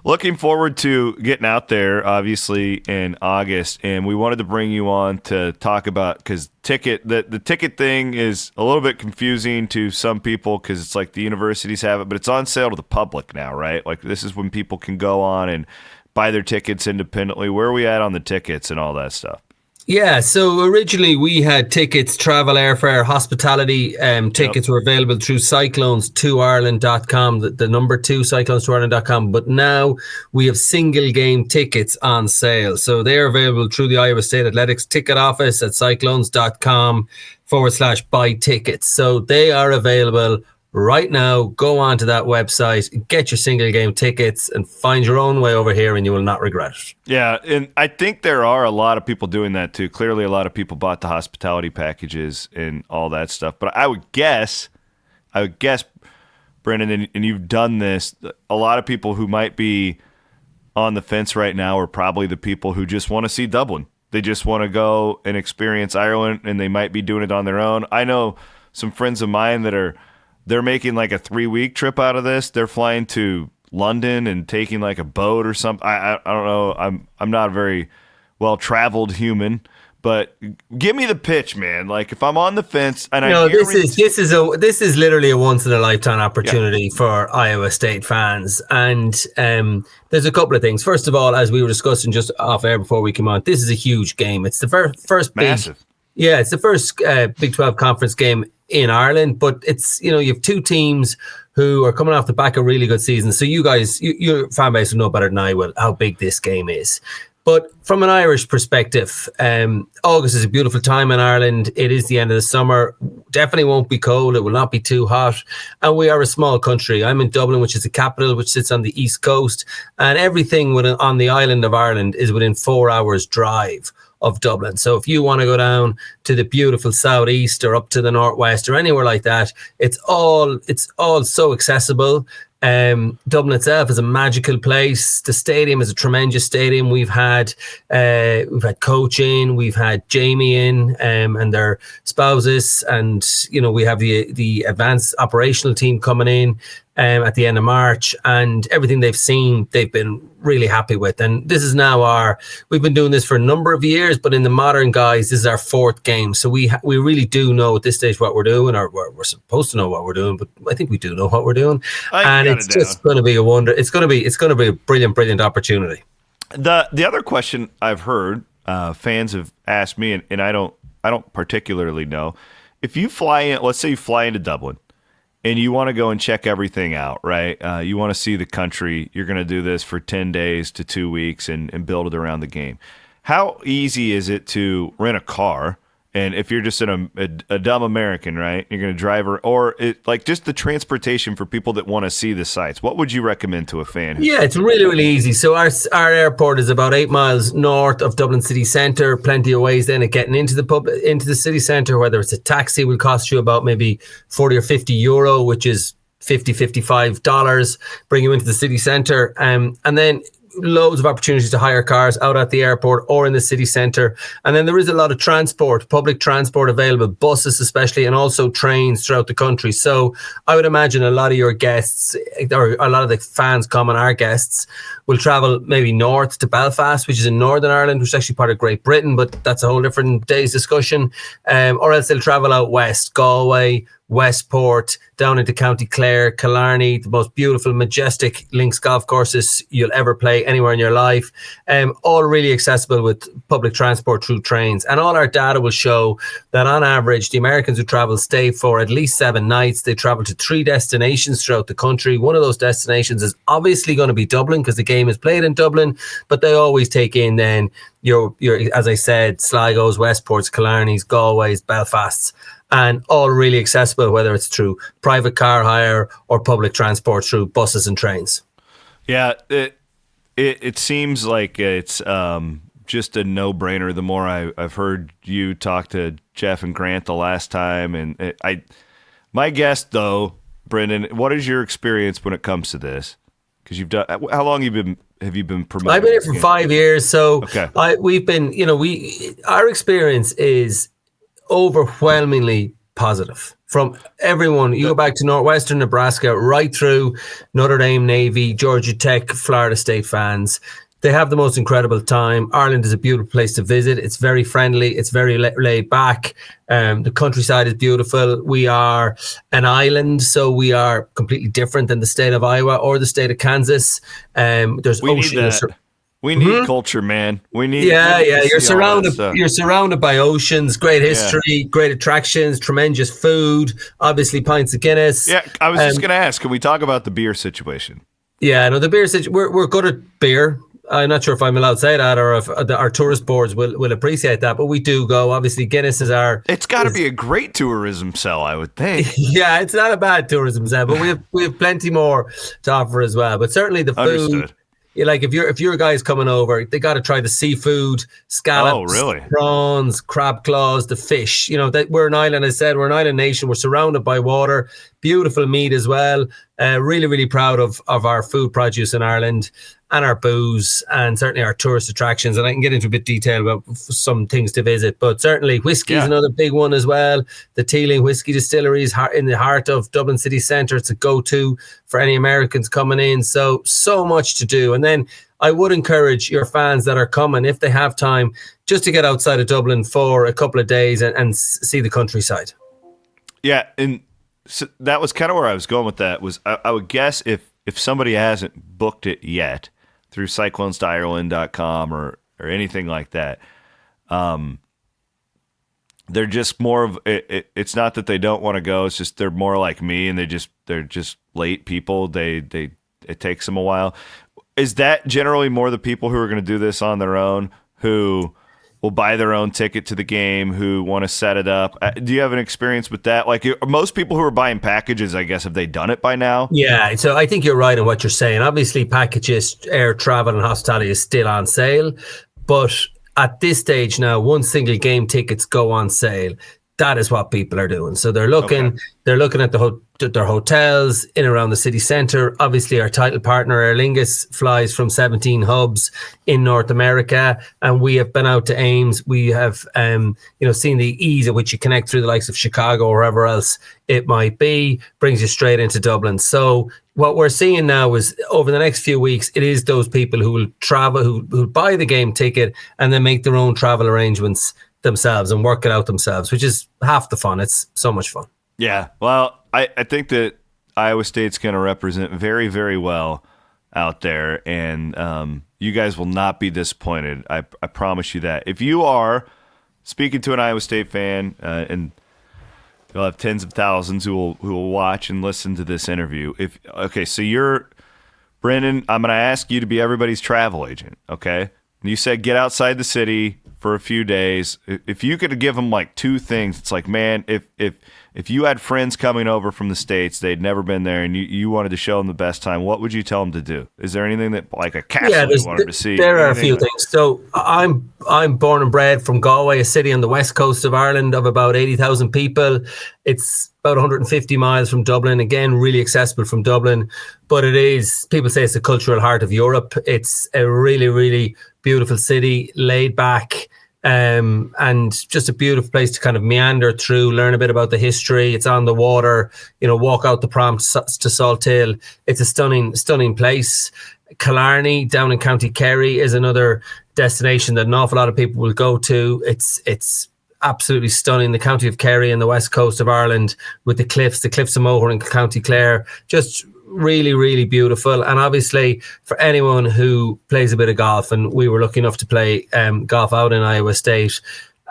Looking forward to getting out there, obviously, in August. And we wanted to bring you on to talk about, because the ticket thing is a little bit confusing to some people because it's like the universities have it, but it's on sale to the public now, right? Like this is when people can go on and buy their tickets independently. Where are we at on the tickets and all that stuff? Yeah, so originally we had tickets, travel, airfare, hospitality. Tickets were available through Cyclones2Ireland.com, the number 2, Cyclones2Ireland.com. But now we have single game tickets on sale. So they're available through the Iowa State Athletics ticket office at cyclones.com/buy tickets. So they are available right now. Go on to that website, get your single game tickets, and find your own way over here, and you will not regret it. Yeah, and I think there are a lot of people doing that too. Clearly, a lot of people bought the hospitality packages and all that stuff. But I would guess, Brendan, and you've done this, a lot of people who might be on the fence right now are probably the people who just want to see Dublin. They just want to go and experience Ireland, and they might be doing it on their own. I know some friends of mine that they're making like a 3-week trip out of this. They're flying to London and taking like a boat or something. I don't know. I'm not a very well-traveled human, but give me the pitch, man. Like if I'm on the fence and this is literally a once in a lifetime opportunity for Iowa State fans. And there's a couple of things. First of all, as we were discussing just off air before we came on, this is a huge game. It's the first massive. It's the first Big 12 conference game in Ireland, but it's, you have two teams who are coming off the back of really good seasons. So you guys, your fan base will know better than I will how big this game is. But from an Irish perspective, August is a beautiful time in Ireland. It is the end of the summer. Definitely won't be cold. It will not be too hot. And we are a small country. I'm in Dublin, which is the capital, which sits on the east coast. And everything on the island of Ireland is within 4 hours drive of Dublin. So if you want to go down to the beautiful southeast or up to the northwest or anywhere like that, it's all so accessible. Dublin itself is a magical place. The stadium is a tremendous stadium. We've had coaching, we've had Jamie in and their spouses, and we have the advanced operational team coming in at the end of March, and everything they've seen, they've been really happy with. And this is now we've been doing this for a number of years, but in the modern guise, this is our 4th game. So we really do know at this stage what we're doing, or we're supposed to know what we're doing, but I think we do know what we're doing. And it's just going to be a wonder. It's going to be a brilliant opportunity. The other question I've heard fans have asked me, and I don't particularly know, if you fly in, let's say you fly into Dublin, and you want to go and check everything out, right? You want to see the country. You're going to do this for 10 days to 2 weeks and build it around the game. How easy is it to rent a car? And if you're just a dumb American, right, you're going to drive or just the transportation for people that want to see the sites. What would you recommend to a fan? Yeah, it's really, really easy. So our airport is about 8 miles north of Dublin city centre. Plenty of ways then of getting into the city centre. Whether it's a taxi will cost you about maybe 40 or 50 euro, which is $55. Bring you into the city centre, and then loads of opportunities to hire cars out at the airport or in the city centre. And then there is a lot of transport, public transport available, buses especially, and also trains throughout the country. So I would imagine a lot of your guests, or a lot of the fans coming, our guests, will travel maybe north to Belfast, which is in Northern Ireland, which is actually part of Great Britain, but that's a whole different day's discussion. Or else they'll travel out west, Galway, Westport, down into County Clare, Killarney, the most beautiful, majestic links golf courses you'll ever play anywhere in your life. All really accessible with public transport through trains. And all our data will show that on average, the Americans who travel stay for at least 7 nights. They travel to 3 destinations throughout the country. One of those destinations is obviously going to be Dublin because the game is played in Dublin, but they always take in then your as I said, Sligo's, Westport's, Killarney's, Galway's, Belfast's, and all really accessible, whether it's through private car hire or public transport through buses and trains. Yeah, it seems like it's just a no-brainer. The more I've heard you talk to Jeff and Grant the last time, and my guess though, Brendan, what is your experience when it comes to this? Because you've done, how long have you been promoting? I've been here for 5 years, so okay. We've been, our experience is overwhelmingly positive from everyone. You go back to Northwestern Nebraska, right through Notre Dame, Navy, Georgia Tech, Florida State fans. They have the most incredible time. Ireland is a beautiful place to visit. It's very friendly. It's very laid back. The countryside is beautiful. We are an island, so we are completely different than the state of Iowa or the state of Kansas. There's ocean. We need culture, man. We need. Yeah. You're surrounded by oceans, great history, great attractions, tremendous food, obviously pints of Guinness. Yeah, I was just going to ask, can we talk about the beer situation? Yeah, no, the beer situation. We're good at beer. I'm not sure if I'm allowed to say that, or if our tourist boards will appreciate that. But we do go. Obviously, Guinness is our. It's got to be a great tourism sell, I would think. Yeah, it's not a bad tourism sell, but we have plenty more to offer as well. But certainly the food. Understood. Like if your guys coming over, they got to try the seafood, scallops, prawns, crab claws, the fish. That we're an island. I said we're an island nation. We're surrounded by water, beautiful meat as well. Really, really proud of our food produce in Ireland and our booze and certainly our tourist attractions. And I can get into a bit of detail about some things to visit, but certainly whiskey is another big one as well. The Teeling Whiskey Distillery is in the heart of Dublin city centre. It's a go-to for any Americans coming in. So much to do. And then I would encourage your fans that are coming, if they have time, just to get outside of Dublin for a couple of days and see the countryside. Yeah, and so that was kind of where I was going with that. Was I would guess if somebody hasn't booked it yet through cyclones.ireland.com or anything like that, they're just more of it. It's not that they don't want to go. It's just they're more like me, and they're just late people. It takes them a while. Is that generally more the people who are going to do this on their own, who will buy their own ticket to the game, who want to set it up? Do you have an experience with that? Like most people who are buying packages, I guess, have they done it by now? Yeah, so I think you're right in what you're saying. Obviously, packages, air travel and hospitality is still on sale. But at this stage now, one single game tickets go on sale. That is what people are doing. So they're looking at their hotels in around the city centre. Obviously, our title partner, Aer Lingus, flies from 17 hubs in North America, and we have been out to Ames. We have, seen the ease at which you connect through the likes of Chicago or wherever else it might be, brings you straight into Dublin. So what we're seeing now is over the next few weeks, it is those people who will travel, who buy the game ticket and then make their own travel arrangements themselves and work it out themselves, which is half the fun. It's so much fun. Yeah. Well, I think that Iowa State's going to represent very, very well out there, and you guys will not be disappointed. I promise you that. If you are speaking to an Iowa State fan, and you'll have tens of thousands who will watch and listen to this interview. So you're Brendan. I'm going to ask you to be everybody's travel agent. Okay. And you said get outside the city for a few days. If you could give them like two things, it's like, man, if you had friends coming over from the States, they'd never been there, and you wanted to show them the best time, what would you tell them to do? Is there anything that, like a castle you wanted to see? There are a few things. So I'm born and bred from Galway, a city on the west coast of Ireland of about 80,000 people. It's about 150 miles from Dublin. Again, really accessible from Dublin. But people say it's the cultural heart of Europe. It's a really, really beautiful city, laid back, and just a beautiful place to kind of meander through, learn a bit about the history. It's on the water, walk out the prom to Salthill. It's a stunning place. Killarney down in County Kerry is another destination that an awful lot of people will go to. It's absolutely stunning. The county of Kerry and the west coast of Ireland with the cliffs of Moher and County Clare, just really, really beautiful. And obviously for anyone who plays a bit of golf, and we were lucky enough to play golf out in Iowa State,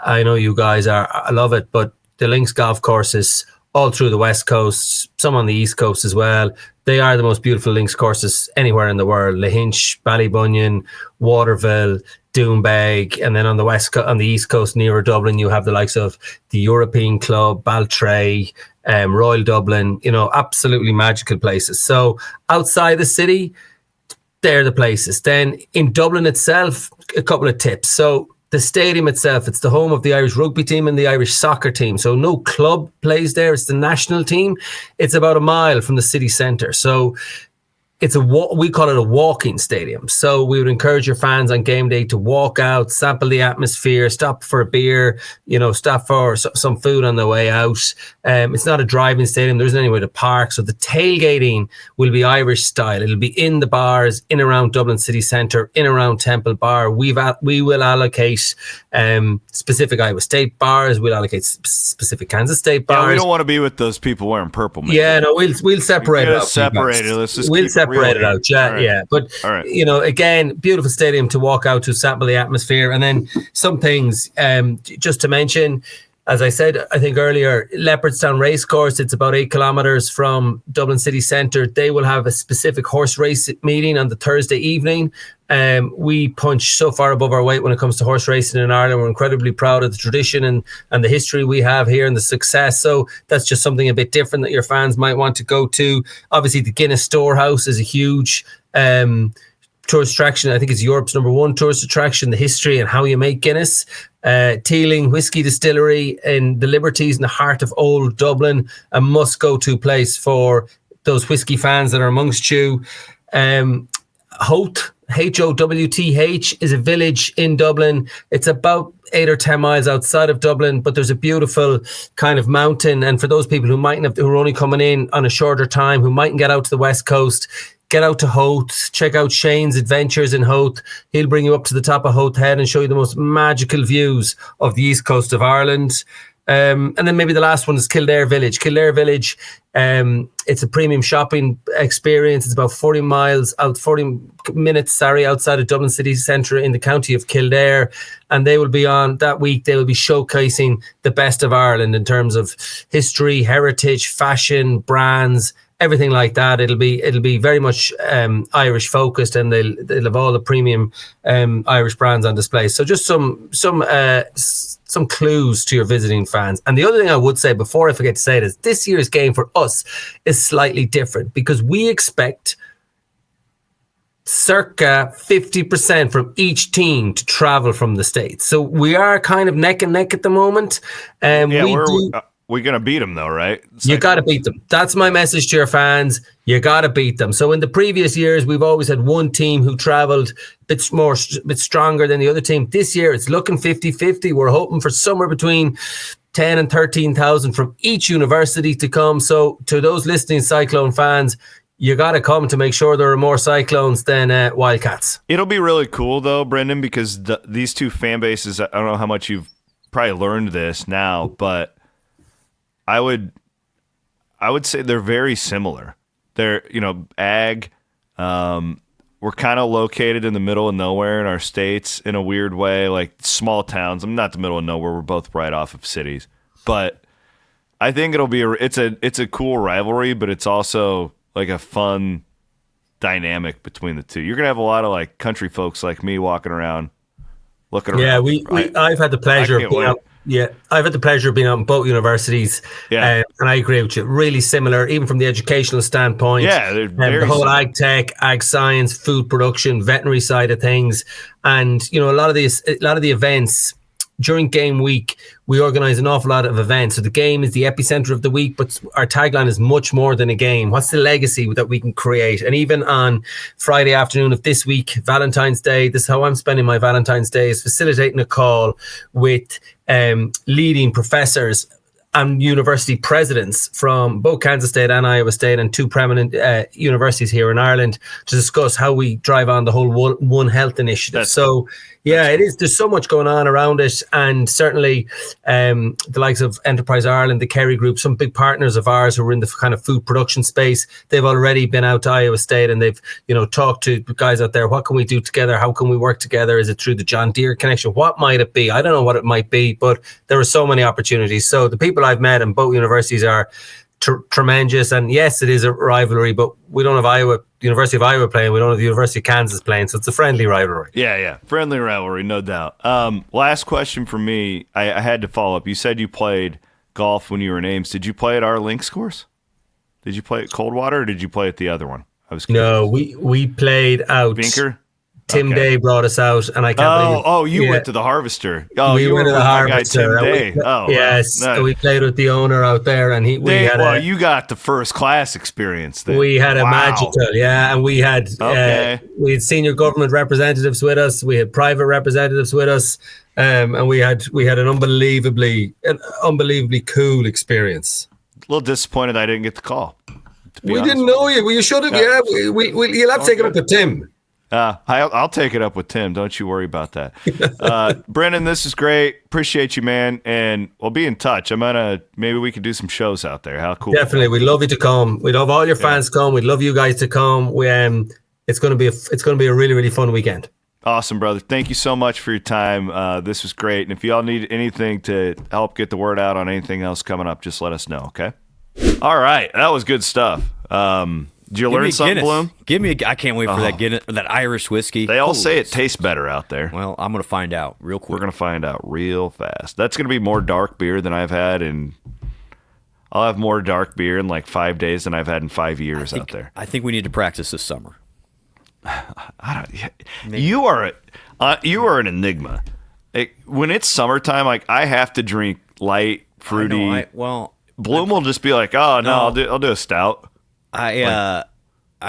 I know you guys I love it, but the links golf courses all through the west coast, some on the east coast as well, they are the most beautiful links courses anywhere in the world. Lahinch, Ballybunion, Waterville, Doombeg, and then on the east coast nearer Dublin, you have the likes of the European Club, Baltray, Royal Dublin, absolutely magical places. So outside the city, they're the places. Then in Dublin itself, a couple of tips. So the stadium itself, it's the home of the Irish rugby team and the Irish soccer team. So no club plays there. It's the national team. It's about a mile from the city centre. So it's we call it a walking stadium. So we would encourage your fans on game day to walk out, sample the atmosphere, stop for a beer, stop for some food on the way out. It's not a driving stadium. There isn't anywhere to park. So the tailgating will be Irish style. It'll be in the bars, in around Dublin city centre, in around Temple Bar. We will allocate specific Iowa State bars. We'll allocate specific Kansas State bars. Yeah, we don't want to be with those people wearing purple. Man. Yeah, no, we'll separate it. Separate it. Let's just separated out. Yeah, right. yeah. But right. Again, beautiful stadium to walk out to, sample the atmosphere, and then some things. Just to mention, as I said, I think earlier, Leopardstown Racecourse, it's about 8 kilometres from Dublin city centre. They will have a specific horse race meeting on the Thursday evening. We punch so far above our weight when it comes to horse racing in Ireland. We're incredibly proud of the tradition and the history we have here and the success. So that's just something a bit different that your fans might want to go to. Obviously, the Guinness Storehouse is a huge tourist attraction. I think it's Europe's #1 tourist attraction, the history and how you make Guinness. Teeling Whiskey Distillery in the Liberties in the heart of old Dublin, a must go to place for those whiskey fans that are amongst you. Howth, Howth, is a village in Dublin. It's about 8 or 10 miles outside of Dublin, but there's a beautiful kind of mountain. And for those people who are only coming in on a shorter time, who mightn't get out to the West Coast, get out to Howth, check out Shane's Adventures in Howth. He'll bring you up to the top of Howth Head and show you the most magical views of the east coast of Ireland. And then maybe the last one is Kildare Village. Kildare Village, it's a premium shopping experience. It's about 40 minutes outside of Dublin city centre in the county of Kildare. And they will be on that week. They will be showcasing the best of Ireland in terms of history, heritage, fashion, brands, everything like that. It'll be very much Irish focused, and they'll have all the premium Irish brands on display. So just some clues to your visiting fans. And the other thing I would say before I forget to say it is this year's game for us is slightly different because we expect circa 50% from each team to travel from the States. So we are kind of neck and neck at the moment. We're going to beat them, though, right? You got to beat them. That's my message to your fans. You got to beat them. So in the previous years, we've always had one team who traveled a bit stronger than the other team. This year, it's looking 50-50. We're hoping for somewhere between 10 and 13,000 from each university to come. So to those listening Cyclone fans, you got to come to make sure there are more Cyclones than Wildcats. It'll be really cool, though, Brendan, because these two fan bases, I don't know how much you've probably learned this now, but I would say they're very similar. They're, ag. We're kind of located in the middle of nowhere in our states in a weird way, like small towns. I'm not the middle of nowhere. We're both right off of cities. But I think it'll be it's a cool rivalry, but it's also like a fun dynamic between the two. You're going to have a lot of like country folks like me walking around, looking around. Yeah, I've had the pleasure of being out. Yeah, I've had the pleasure of being on both universities, and I agree with you. Really similar, even from the educational standpoint. Yeah, they're very the whole similar. ag tech, ag science, food production, veterinary side of things, and a lot of the events during game week. We organize an awful lot of events. So the game is the epicenter of the week, but our tagline is much more than a game. What's the legacy that we can create? And even on Friday afternoon of this week, Valentine's Day, this is how I'm spending my Valentine's Day, is facilitating a call with leading professors and university presidents from both Kansas State and Iowa State and two prominent universities here in Ireland to discuss how we drive on the whole One Health initiative. It is. There's so much going on around it, and certainly the likes of Enterprise Ireland, the Kerry Group, some big partners of ours who are in the kind of food production space. They've already been out to Iowa State and they've talked to guys out there. What can we do together? How can we work together? Is it through the John Deere connection? What might it be? I don't know what it might be, but there are so many opportunities. So the people I've met in both universities are tremendous, and yes, it is a rivalry, but we don't have University of Iowa playing, we don't have the University of Kansas playing, so it's a friendly rivalry. Yeah, friendly rivalry, no doubt. Last question for me, I had to follow up. You said you played golf when you were in Ames. Did you play at our links course? Did you play at Coldwater, or did you play at the other one? I was curious. No, we played out. Vinker? Tim Day brought us out, and I can't believe it. Oh, you went to the Harvester. Oh, we went to the Harvester. Tim Day. Yes, wow. we played with the owner out there, and you got the first class experience then. We had a magical, and we had senior government representatives with us. We had private representatives with us, and we had an unbelievably cool experience. A little disappointed I didn't get the call. We didn't know you. Well, you should have. Yeah, you'll have to take it up with Tim. I'll take it up with Tim. Don't you worry about that. Brendan, this is great. Appreciate you, man. And we'll be in touch. Maybe we could do some shows out there. How cool. Definitely. We'd love you to come. We'd love all your fans to come. We'd love you guys to come. It's going to be a really, really fun weekend. Awesome, brother. Thank you so much for your time. This was great. And if y'all need anything to help get the word out on anything else coming up, just let us know, okay? All right. That was good stuff. Did you learn something, Bloom? I can't wait for that Guinness, that Irish whiskey. They all say it tastes better out there. Well, I'm going to find out real quick. We're going to find out real fast. That's going to be more dark beer than I've had I'll have more dark beer in like 5 days than I've had in 5 years out there. I think we need to practice this summer. You are an enigma. When it's summertime, like I have to drink light, fruity. Bloom will just be like, "Oh no, I'll do a stout." I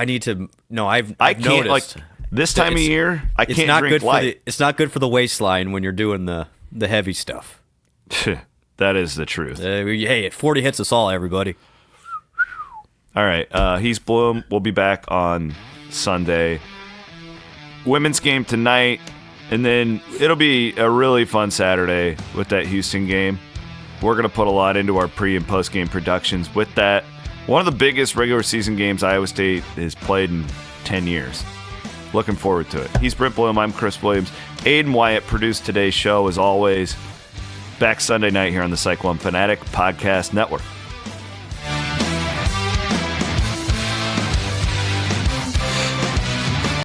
need to. No, I can't noticed like this time of year. I can't drink light. It's not good for the waistline when you're doing the heavy stuff. That is the truth. Hey, 40 hits us all, everybody. All right, he's Bloom. We'll be back on Sunday. Women's game tonight, and then it'll be a really fun Saturday with that Houston game. We're going to put a lot into our pre- and post-game productions with that. One of the biggest regular season games Iowa State has played in 10 years. Looking forward to it. He's Brent Blum. I'm Chris Williams. Aiden Wyatt produced today's show, as always. Back Sunday night here on the Cyclone Fanatic Podcast Network.